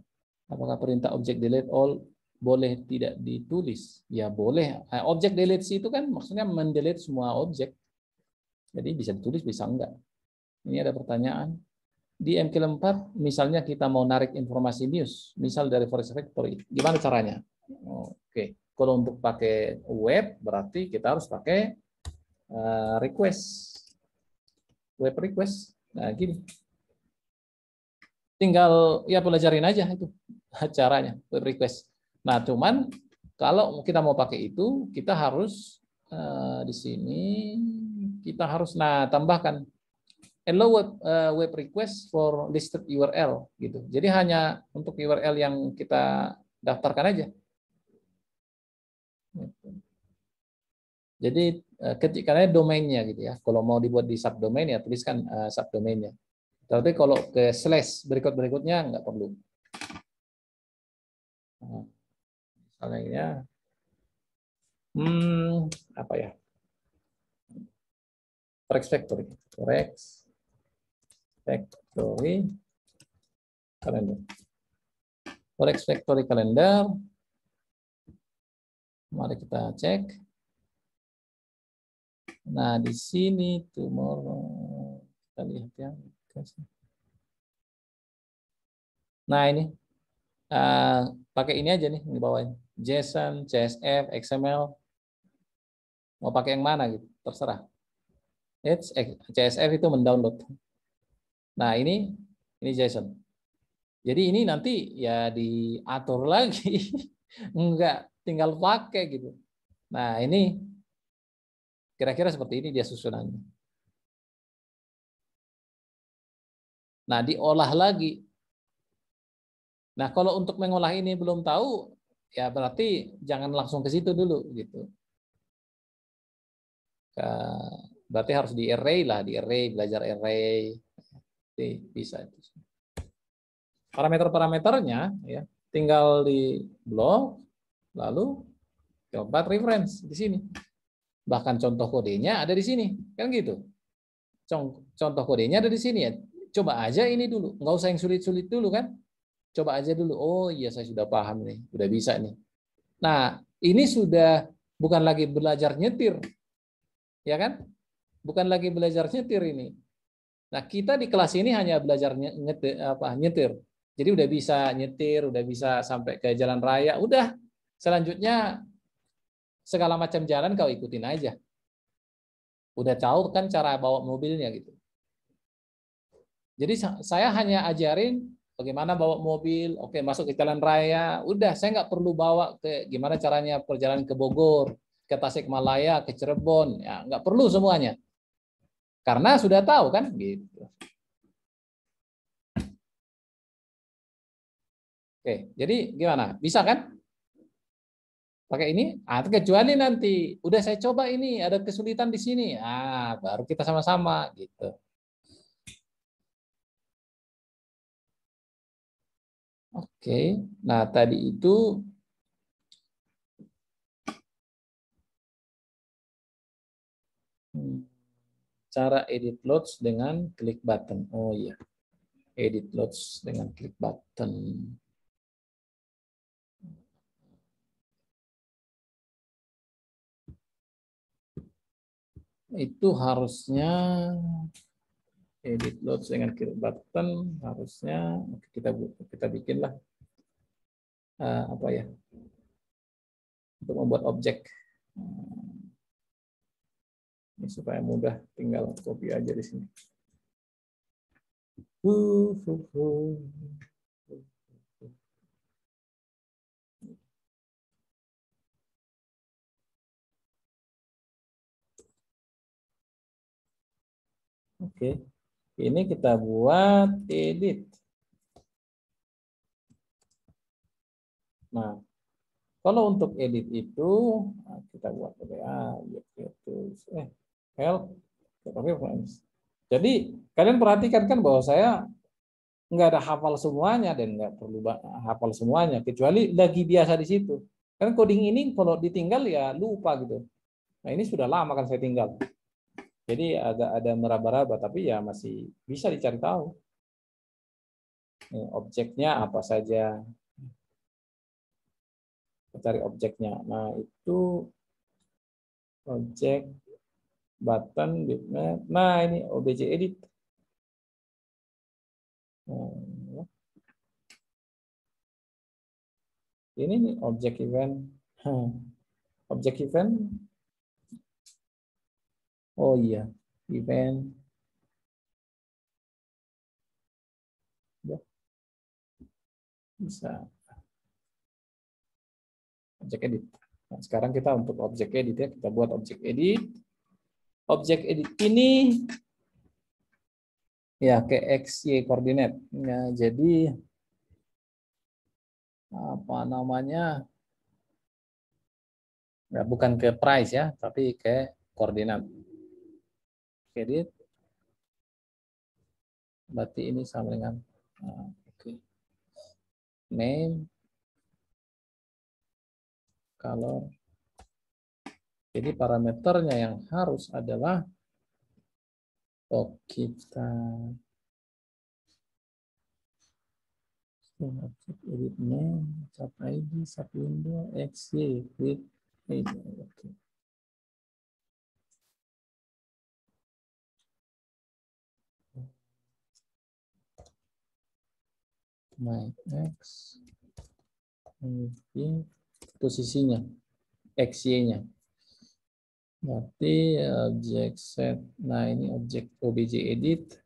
Apakah perintah object delete all boleh tidak ditulis? Ya boleh. Object delete itu kan maksudnya mendelete semua objek. Jadi bisa ditulis, bisa enggak. Ini ada pertanyaan. Di MQL 4, misalnya kita mau narik informasi news, misal dari Forex Factory, gimana caranya? Oke, kalau untuk pakai web, berarti kita harus pakai request. Web request. Nah, gini. Tinggal ya pelajarin aja itu caranya web request. Nah, cuman kalau kita mau pakai itu, kita harus di sini kita harus tambahkan allow web request for listed URL gitu. Jadi hanya untuk URL yang kita daftarkan aja. Jadi ketikkannya domainnya gitu ya. Kalau mau dibuat di subdomain ya tuliskan subdomainnya. Tapi kalau ke slash berikutnya nggak perlu. Nah, misalnya apa ya? Forex Factory kalender. Forex Factory kalender. Mari kita cek. Nah, di sini tomorrow kita lihat ya. Nah, ini pakai ini aja nih di bawah ini. JSON, CSV, XML. Mau pakai yang mana gitu, terserah. CSV itu mendownload. Nah, ini JSON. Jadi ini nanti ya diatur lagi. Enggak, tinggal pakai gitu. Nah, ini kira-kira seperti ini dia susunannya. Nah, diolah lagi. Nah, kalau untuk mengolah ini belum tahu, ya berarti jangan langsung ke situ dulu gitu. Berarti harus di array lah, belajar array. Bisa itu. Parameter-parameternya ya, tinggal di blok, lalu coba reference di sini. Bahkan contoh kodenya ada di sini, kan gitu. Contoh kodenya ada di sini ya. Coba aja ini dulu, nggak usah yang sulit-sulit dulu kan. Coba aja dulu. Oh iya, saya sudah paham nih, udah bisa nih. Nah, ini sudah bukan lagi belajar nyetir, ya kan? Bukan lagi belajar nyetir ini. Nah, kita di kelas ini hanya belajar nyetir. Jadi udah bisa nyetir, udah bisa sampai ke jalan raya, udah. Selanjutnya segala macam jalan kau ikutin aja. Udah tahu kan cara bawa mobilnya gitu. Jadi saya hanya ajarin bagaimana bawa mobil, oke masuk ke jalan raya, udah saya nggak perlu bawa ke gimana caranya perjalanan ke Bogor, ke Tasikmalaya, ke Cirebon, ya nggak perlu semuanya. Karena sudah tahu kan gitu. Oke, jadi gimana? Bisa kan? Pakai ini? Kecuali nanti udah saya coba ini ada kesulitan di sini. Baru kita sama-sama gitu. Oke. Nah, tadi itu cara edit loads dengan klik button. Oh iya. Edit loads dengan klik button. Itu harusnya edit loads dengan klik button harusnya kita bikinlah apa ya? Untuk membuat objek. Ini supaya mudah, tinggal copy aja di sini. Oke, ini kita buat edit. Nah, kalau untuk edit itu kita buat help. Jadi kalian perhatikan kan bahwa saya nggak ada hafal semuanya dan nggak perlu hafal semuanya kecuali lagi biasa di situ. Kan coding ini kalau ditinggal ya lupa gitu. Nah ini sudah lama kan saya tinggal. Jadi agak ada meraba-raba tapi ya masih bisa dicari tahu. Objeknya apa saja. Cari objeknya. Nah itu objek button bitmap. Nah ini obj edit. Ini nih objek event. Objek event. Oh iya, event Bisa objek edit. Nah, sekarang kita untuk objek edit ya, kita buat objek edit. Objek edit ini ya ke x, y koordinat. Ya, jadi apa namanya? Ya, bukan ke price ya, tapi ke koordinat. Edit. Berarti ini sama dengan name, color. Jadi parameternya yang harus adalah kita object edit name, sub ID, sub window, xy, with ID. Oke. My x, ini posisinya, xy-nya. Berarti objek set. Nah, ini objek obj edit.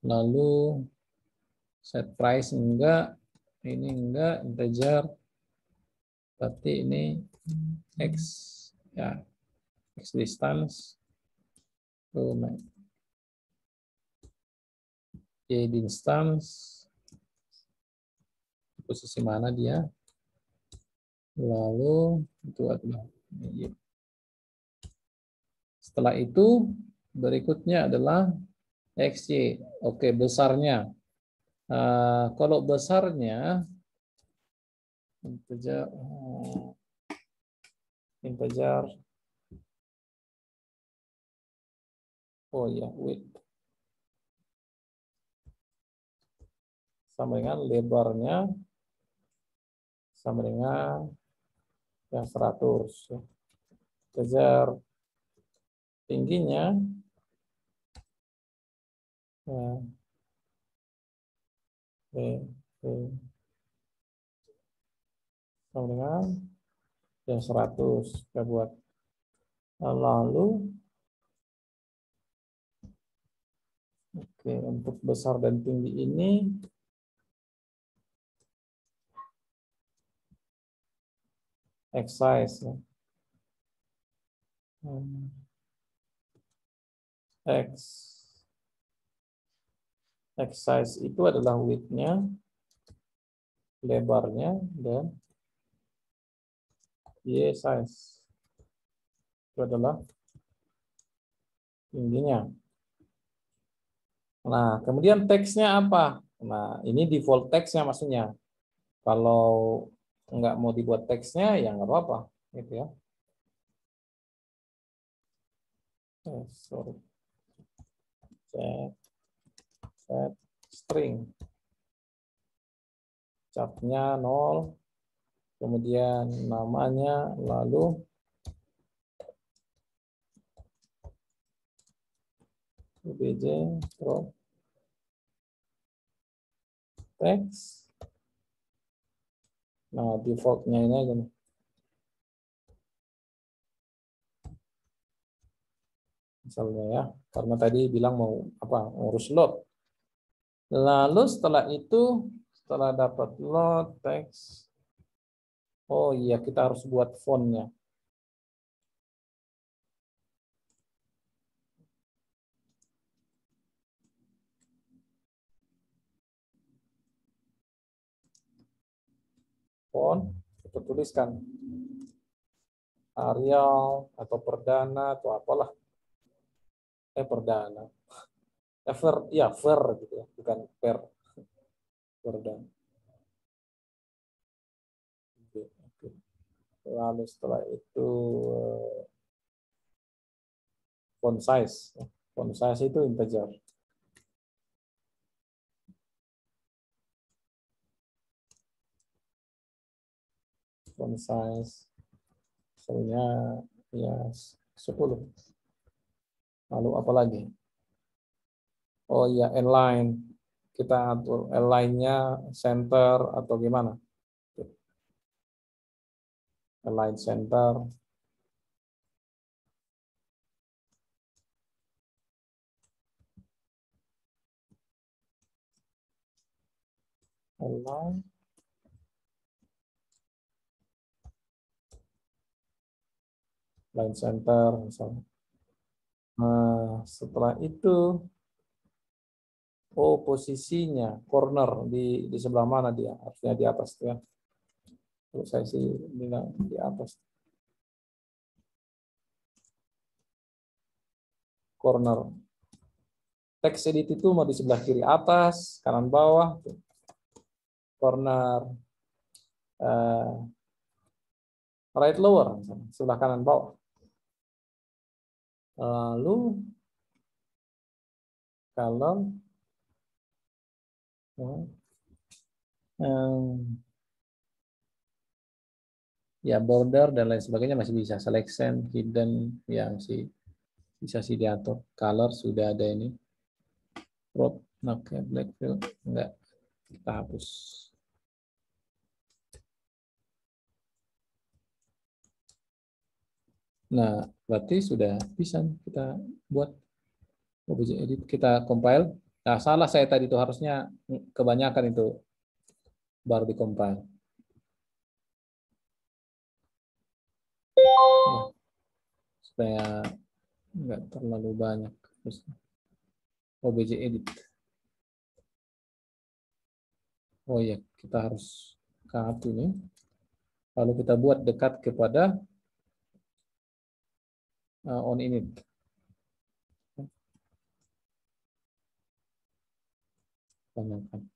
Lalu set price enggak, ini enggak, integer. Berarti ini x ya, x distance. Y distance. Posisi mana dia? Lalu itu adalah y. Setelah itu berikutnya adalah xy. Oke, besarnya. Kalau besarnya integer oh ya, width sama dengan lebarnya sama dengan yang 100. Integer tingginya ya, sama dengan yang 100 kita buat. Lalu oke, untuk besar dan tinggi ini x size ya. X size itu adalah width-nya, lebarnya, dan y size itu adalah tingginya. Nah, kemudian teksnya apa? Nah, ini default teksnya maksudnya. Kalau nggak mau dibuat teksnya, ya nggak apa-apa, gitu ya. Sorry. Set string. Capnya 0, kemudian namanya, lalu obj drop text. Nah, defaultnya ini aja nih. Misalnya ya, karena tadi bilang mau apa, ngurus load. Lalu setelah itu, setelah dapat load text, oh iya kita harus buat fontnya. Font, kita tuliskan Arial atau Perdana atau apalah. Perdana. Ver, ya ver gitu ya, bukan per. Perdana. Oke. Lalu setelah itu font size. Font size itu integer. Font size misalnya ya 10. Lalu apa lagi? Oh ya, inline. Kita atur align-nya center atau gimana? Align center. align, line center misalnya. Nah, setelah itu, oh posisinya corner di sebelah mana dia? Harusnya di atas ya. Kalau saya sih bilang di atas. Corner. Text edit itu mau di sebelah kiri atas, kanan bawah, corner right lower, sebelah kanan bawah. Lalu color ya border dan lain sebagainya masih bisa, selection, hidden yang bisa sih diatur. Color sudah ada ini. Crop, oke, black fill enggak, kita hapus. Nah, berarti sudah bisa kita buat objek edit, kita compile. Nah, salah saya tadi itu harusnya kebanyakan itu baru di compile. Ya, supaya enggak terlalu banyak. OBJ edit. Oh ya, kita harus cut ini. Lalu kita buat dekat kepada on init. Tanyakan.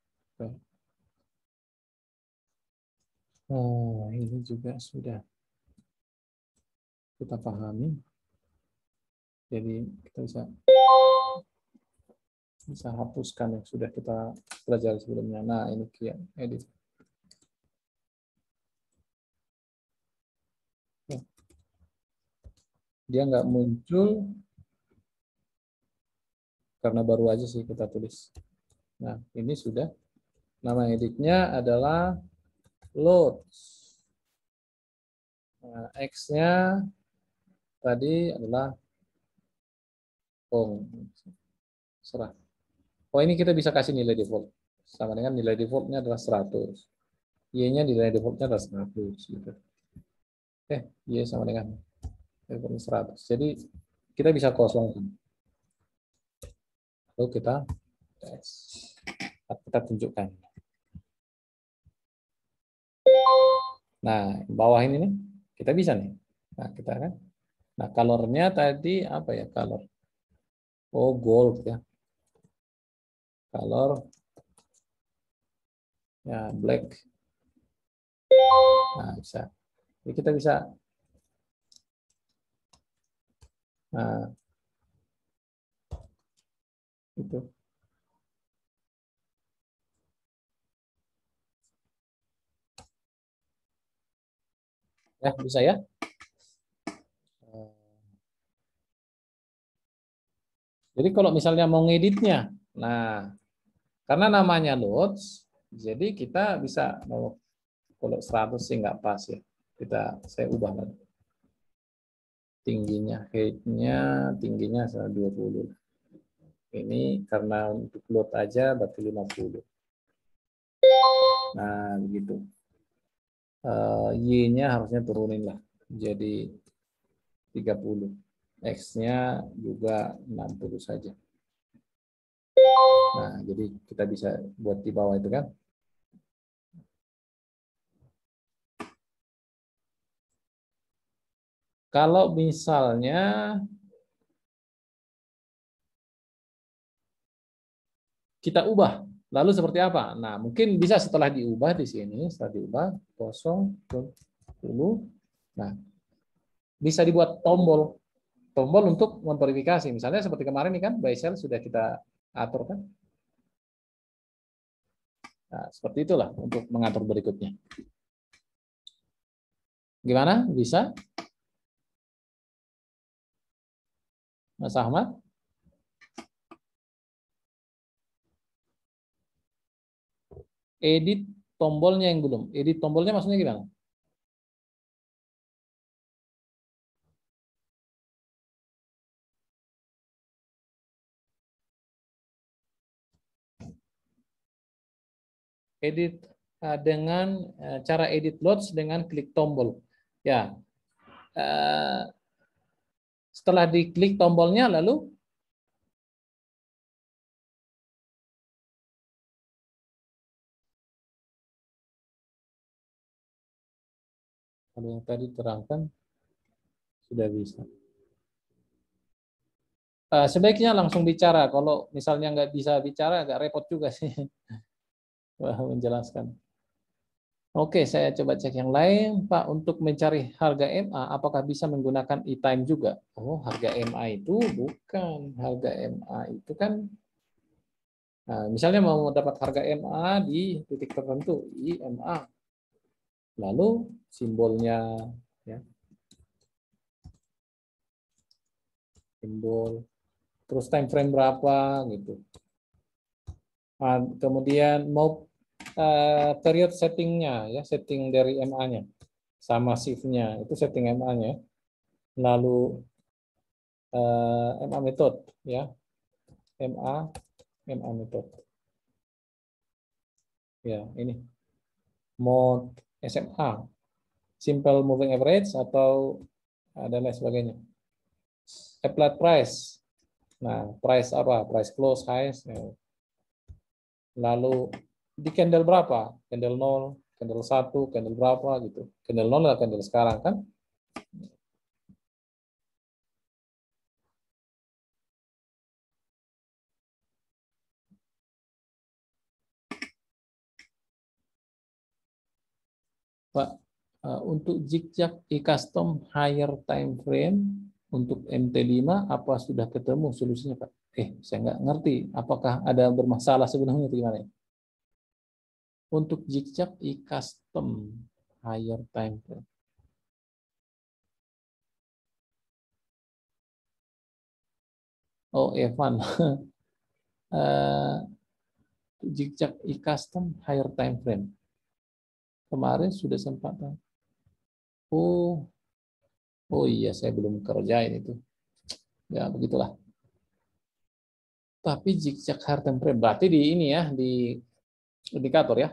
Oh, ini juga sudah kita pahami. Jadi kita bisa hapuskan yang sudah kita pelajari sebelumnya. Nah, ini edit. Dia nggak muncul karena baru aja sih kita tulis. Nah, ini sudah. Nama editnya adalah load. Nah, X-nya tadi adalah serah. Oh, ini kita bisa kasih nilai default. Sama dengan nilai defaultnya adalah 100. Y-nya nilai defaultnya adalah 100. Gitu. Y sama dengan default 100. Jadi kita bisa kosongkan. Lalu kita tes. Kita tunjukkan. Nah, bawah ini nih, kita bisa nih. Nah, kita kan. Nah, colornya tadi apa ya color? Oh, gold ya. Color ya black. Nah, bisa. Jadi kita bisa itu. Ya, bisa ya. Jadi kalau misalnya mau ngeditnya, nah karena namanya loads, jadi kita bisa mau kalau 100 sih nggak pas ya. Saya ubah lagi. Tingginya, height-nya tingginya 20. Ini karena untuk load aja berarti 50. Nah, begitu. Y-nya harusnya turunin lah. Jadi 30. X-nya juga 60 saja. Nah, jadi kita bisa buat di bawah itu kan. Kalau misalnya kita ubah, lalu seperti apa? Nah, mungkin bisa setelah diubah di sini, setelah diubah 0, 10. Nah, bisa dibuat tombol untuk memverifikasi. Misalnya seperti kemarin ini kan, buy sell sudah kita atur kan. Nah, seperti itulah untuk mengatur berikutnya. Gimana? Bisa? Mas Ahmad? Edit tombolnya yang belum. Edit tombolnya maksudnya gimana? edit dengan cara edit loads dengan klik tombol. Ya, setelah diklik tombolnya lalu kalau yang tadi terangkan sudah bisa. Sebaiknya langsung bicara. Kalau misalnya nggak bisa bicara, agak repot juga sih. Wah, menjelaskan. Oke, saya coba cek yang lain. Pak, untuk mencari harga MA, apakah bisa menggunakan e-time juga? Oh, harga MA itu bukan. Harga MA itu kan, misalnya mau dapat harga MA di titik tertentu, IMA. Lalu simbolnya, ya, simbol, terus time frame berapa, gitu. Kemudian mau period settingnya, ya, setting dari MA-nya sama shift-nya itu setting MA-nya. Lalu MA method, ya, MA method, ya, ini mode SMA, simple moving average atau dan lain sebagainya. Applied price, nah price apa, price close, highest, ya. Lalu di candle berapa, candle 0, candle 1, candle berapa gitu, candle 0 adalah candle sekarang kan. Pak, untuk zigzag e-custom higher time frame untuk MT5 apa sudah ketemu solusinya, Pak? Saya nggak ngerti. Apakah ada bermasalah sebenarnya atau gimana? Untuk zigzag e-custom higher time frame. Oh, Evan. Zigzag e-custom higher time frame. Kemarin sudah sempat. Oh, iya, saya belum kerjain itu. Ya, begitulah. Tapi zigzag higher time frame berarti di ini ya, di indikator ya.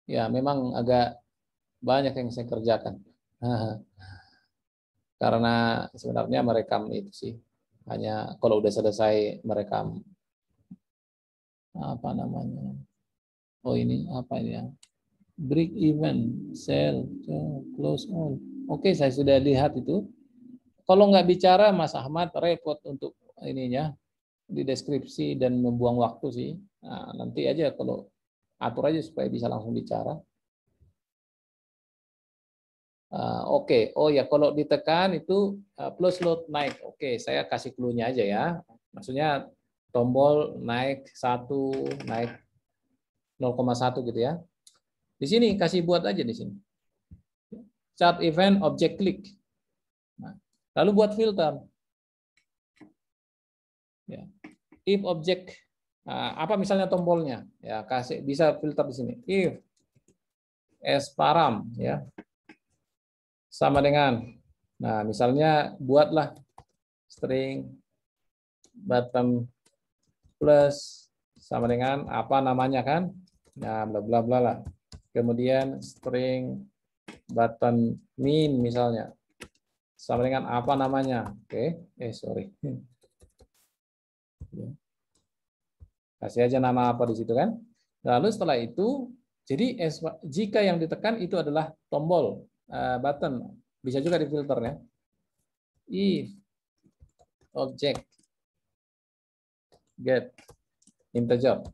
Ya, memang agak banyak yang saya kerjakan. Karena sebenarnya merekam itu sih. Hanya kalau udah selesai merekam, apa namanya? Oh, ini apa ini ya? Break even, sell, close all. Oke, saya sudah lihat itu. Kalau nggak bicara, Mas Ahmad repot untuk ininya di deskripsi dan membuang waktu sih. Nah, nanti aja kalau atur aja supaya bisa langsung bicara. Oke. Oh ya, kalau ditekan itu plus load naik. Oke, saya kasih clue-nya aja ya. Maksudnya tombol naik 1, naik 0,1 gitu ya. Di sini kasih buat aja di sini. Chart event object click. Nah, lalu buat filter. Ya. If object, apa misalnya tombolnya? Ya, kasih bisa filter di sini. If s param, ya, sama dengan, nah misalnya buatlah string button plus sama dengan apa namanya kan, nah bla bla bla lah. Kemudian string button min misalnya sama dengan apa namanya. Oke, sorry, kasih aja nama apa di situ kan. Lalu setelah itu, jadi jika yang ditekan itu adalah tombol button, bisa juga di filter ya. If object get integer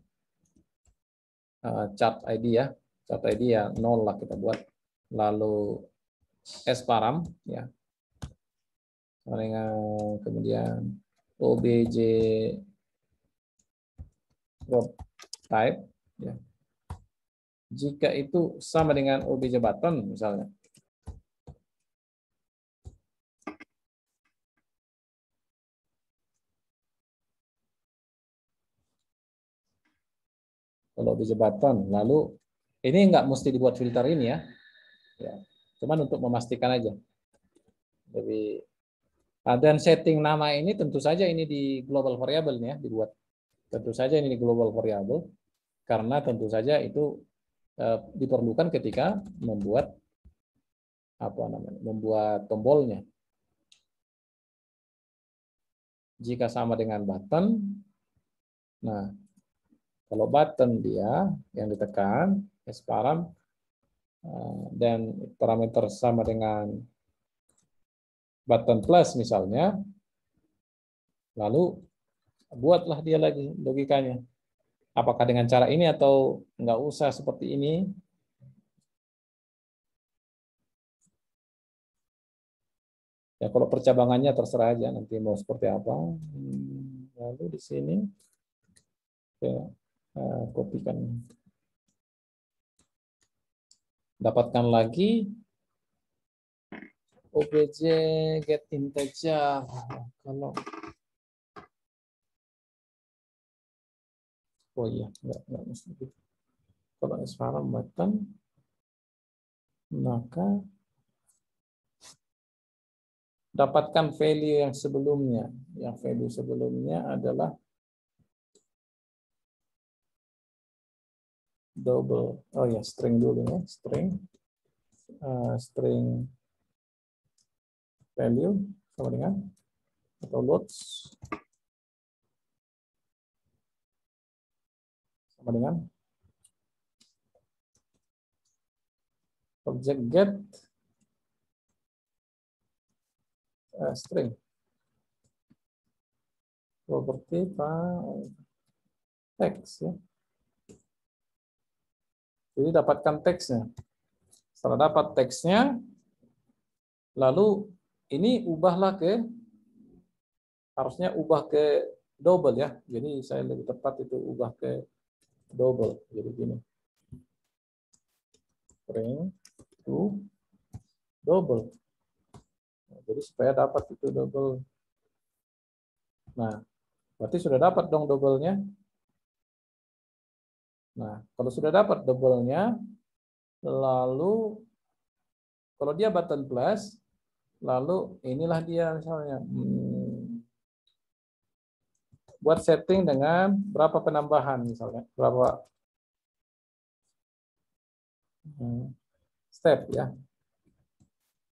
chart ID ya, chart ID ya 0 lah kita buat. Lalu s param ya, kemudian obj prop type ya. Jika itu sama dengan obj button misalnya, kalau obj button, lalu ini nggak mesti dibuat filter ini ya, cuman untuk memastikan aja. Jadi dan setting nama ini tentu saja ini di global variable ya dibuat. Tentu saja ini di global variable. karena tentu saja itu diperlukan ketika membuat membuat tombolnya. Jika sama dengan button, nah kalau button dia yang ditekan sparam dan parameter sama dengan button plus misalnya, lalu buatlah dia lagi logikanya. Apakah dengan cara ini atau nggak usah seperti ini? Ya kalau percabangannya terserah aja nanti mau seperti apa. Lalu di sini saya kopikan. Dapatkan lagi obj get integer. Kalau oh iya enggak mesti gitu. Kalau sparam button maka dapatkan value yang sebelumnya. Yang value sebelumnya adalah double. Oh ya, string dulu ya, string value sama dengan atau loads sama dengan object get string property text ya. Jadi dapatkan teksnya. Setelah dapat teksnya, lalu ini harusnya ubah ke double ya. Jadi saya lebih tepat itu ubah ke double. Jadi gini. String to double. Jadi supaya dapat itu double. Nah, berarti sudah dapat dong double-nya. Nah, kalau sudah dapat double-nya, lalu kalau dia button plus, lalu inilah dia misalnya buat setting dengan berapa penambahan misalnya, berapa step ya,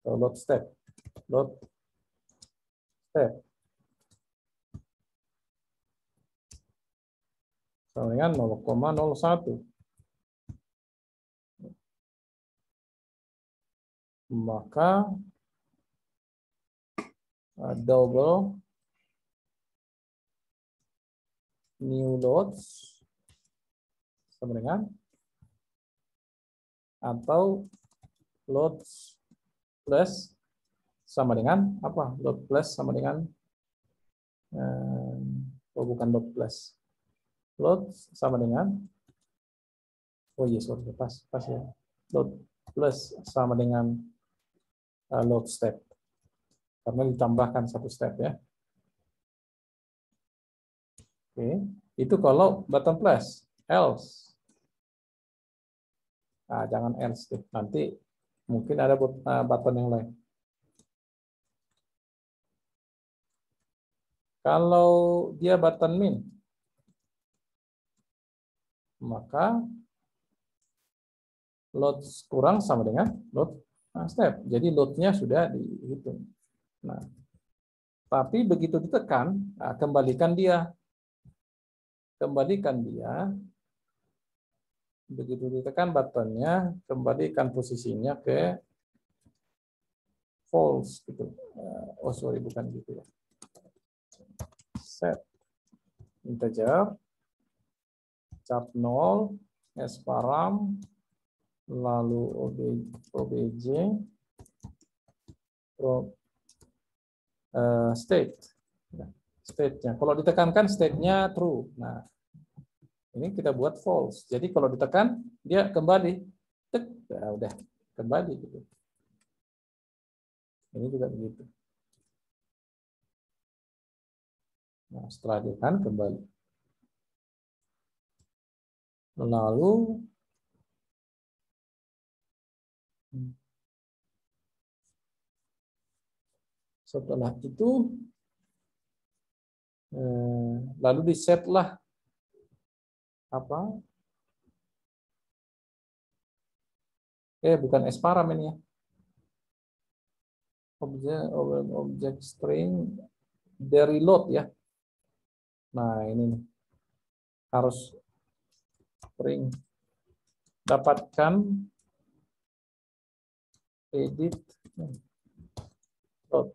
atau load step. Sama dengan 0,01. Maka double new loads sama dengan atau loads plus sama dengan apa? Load plus sama dengan bukan load plus. Load sama dengan sorry pas ya. Load plus sama dengan load step. Karena ditambahkan satu step ya. Oke, itu kalau button plus. Else. Nah, jangan else deh. Nanti mungkin ada button yang lain. Kalau dia button min, maka load kurang sama dengan load step. Jadi loadnya sudah dihitung. Nah, tapi begitu ditekan, kembalikan dia. Begitu ditekan buttonnya, kembalikan posisinya ke false gitu. Oh sorry, bukan gitu ya. Set integer chart 0 sparam lalu obj state-nya. Kalau ditekankan state-nya true. Nah, ini kita buat false. Jadi kalau ditekan dia kembali. Ya udah kembali gitu. Ini juga begitu. Nah, setelah ditekan kembali. Lalu setelah itu lalu di-set lah apa Bukan S-param ini ya. Objek string dari load ya. Nah, ini nih. Harus string dapatkan edit load.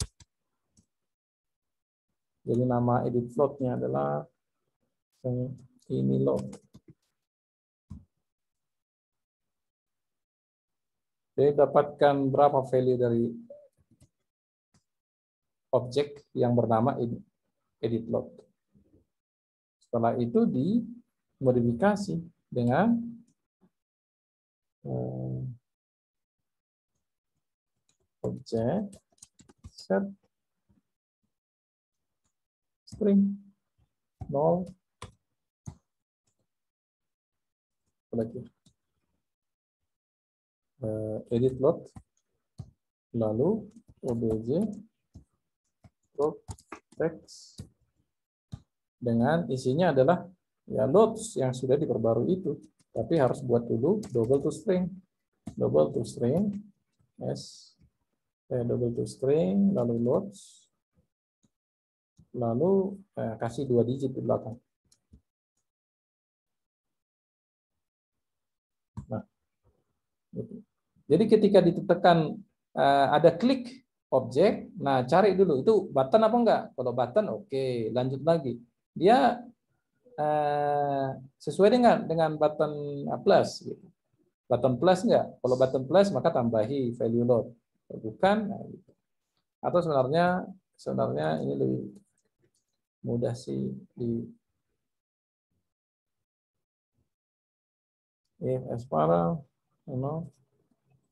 Jadi nama edit floatnya adalah ini load. Jadi dapatkan berapa value dari objek yang bernama edit load. Setelah itu dimodifikasi dengan objek set string 0 edit load, lalu obj load text dengan isinya adalah ya loads yang sudah diperbarui itu, tapi harus buat dulu double to string double to string lalu loads, lalu kasih 2 digit di belakang. Nah, gitu. Jadi ketika ditekan ada klik objek, nah cari dulu itu button apa enggak. Kalau button oke, lanjut lagi. Dia sesuai dengan button plus gitu. Button plus enggak? Kalau button plus maka tambahi value load. Bukan, nah, gitu. Atau sebenarnya ini lebih mudah sih di if S-param,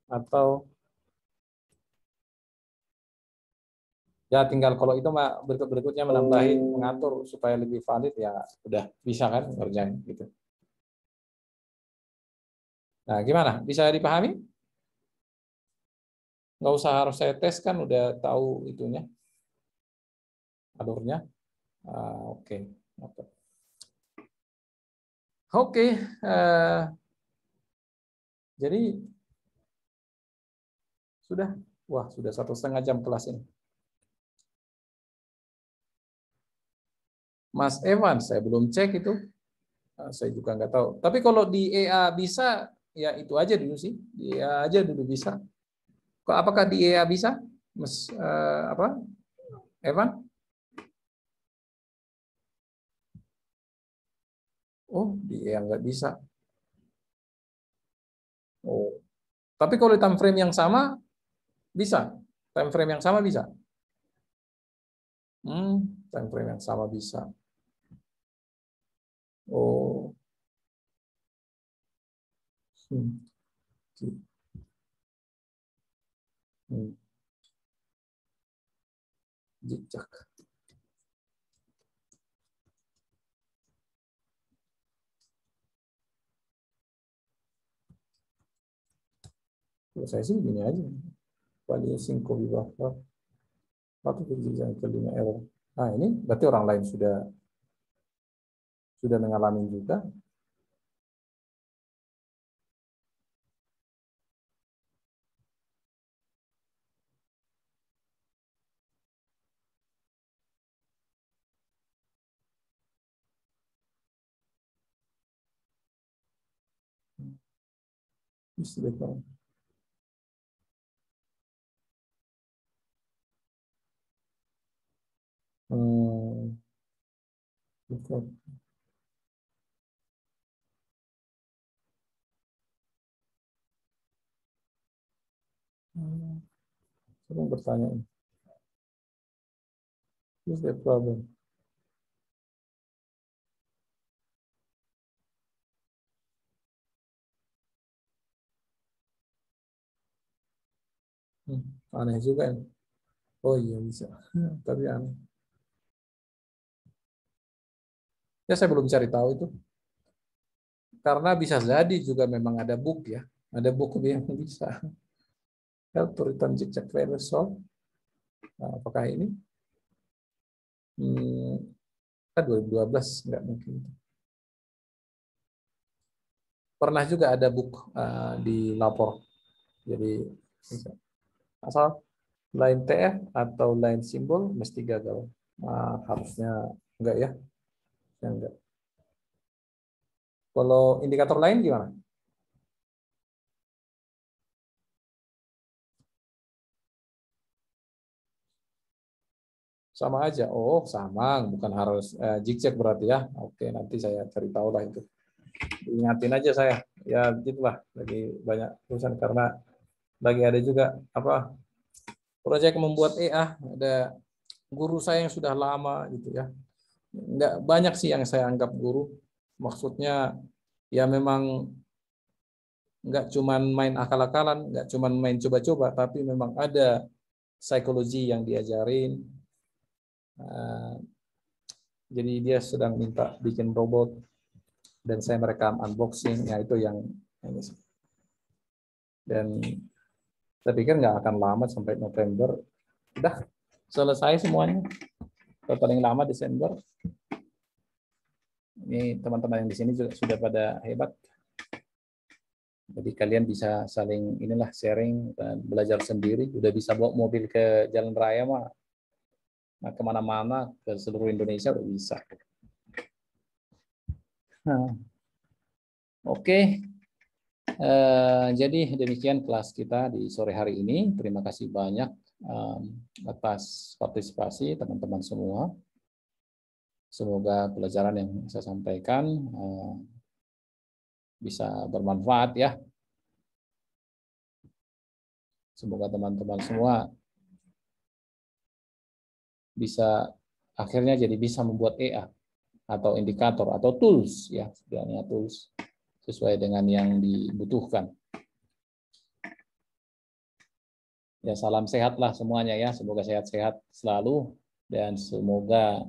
atau ya tinggal kalau itu berikutnya menambahin mengatur supaya lebih valid ya udah bisa kan ngerjain gitu. Nah, gimana? Bisa dipahami? Nggak usah harus saya tes kan udah tahu itunya alurnya. Oke. Oke. Jadi sudah 1,5 jam kelas ini. Mas Evan, saya belum cek itu. Saya juga nggak tahu. Tapi kalau di EA bisa, ya itu aja dulu sih. Di EA aja dulu bisa. Apakah di EA bisa, Mas Evan? Oh, di EA nggak bisa. Oh, tapi kalau time frame yang sama bisa. Time frame yang sama bisa. Time frame yang sama bisa. Oh. Jejak. Kalau saya sih begini aja. Value 5 di buffer. Satu yang kelima error. Nah, ini berarti orang lain sudah mengalami juga. Istilah. Saya mau bertanya. What's the problem? Aneh juga. Oh iya bisa. Tapi aneh. Ya saya belum cari tahu itu. Karena bisa jadi juga memang ada bug ya. Ada bug yang bisa. Help to return check value solve. Nah, apakah ini? 2012 nggak mungkin. Pernah juga ada bug di lapor. Jadi asal line TF atau line simbol mesti gagal. Nah, harusnya enggak ya. Enggak. Kalau indikator lain gimana? Sama aja. Oh, sama, bukan harus zigzag berarti ya. Oke, nanti saya cari tahu lah itu. Ingatin aja saya. Ya, gitulah. Lagi banyak urusan karena lagi ada juga apa proyek membuat EA, ada guru saya yang sudah lama gitu ya. Nggak banyak sih yang saya anggap guru. Maksudnya ya memang nggak cuman main akal-akalan, nggak cuman main coba-coba, tapi memang ada psikologi yang diajarin. Jadi dia sedang minta bikin robot dan saya merekam unboxing, ya itu yang ini sih. Dan saya pikir nggak akan lama sampai November, udah selesai semuanya. Paling lama Desember. Ini teman-teman yang di sini juga sudah pada hebat. Jadi kalian bisa saling inilah sharing dan belajar sendiri. Udah bisa bawa mobil ke jalan raya mah, nah, kemana-mana ke seluruh Indonesia udah bisa. Nah, oke. Jadi demikian kelas kita di sore hari ini. Terima kasih banyak atas partisipasi teman-teman semua. Semoga pelajaran yang saya sampaikan bisa bermanfaat ya. Semoga teman-teman semua bisa akhirnya jadi bisa membuat EA atau indikator atau tools ya, sebenarnya tools sesuai dengan yang dibutuhkan. Ya, salam sehat lah semuanya ya. Semoga sehat-sehat selalu dan semoga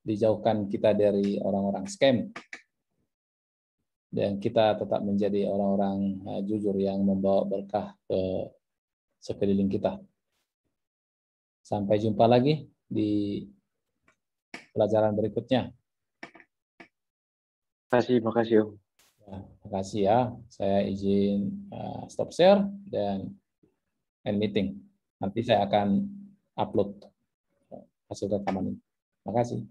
dijauhkan kita dari orang-orang scam dan kita tetap menjadi orang-orang jujur yang membawa berkah ke sekeliling kita. Sampai jumpa lagi di pelajaran berikutnya. Makasih Om. Ya, makasih ya. Saya izin stop share dan end meeting. Nanti saya akan upload hasil rekaman ini. Terima kasih.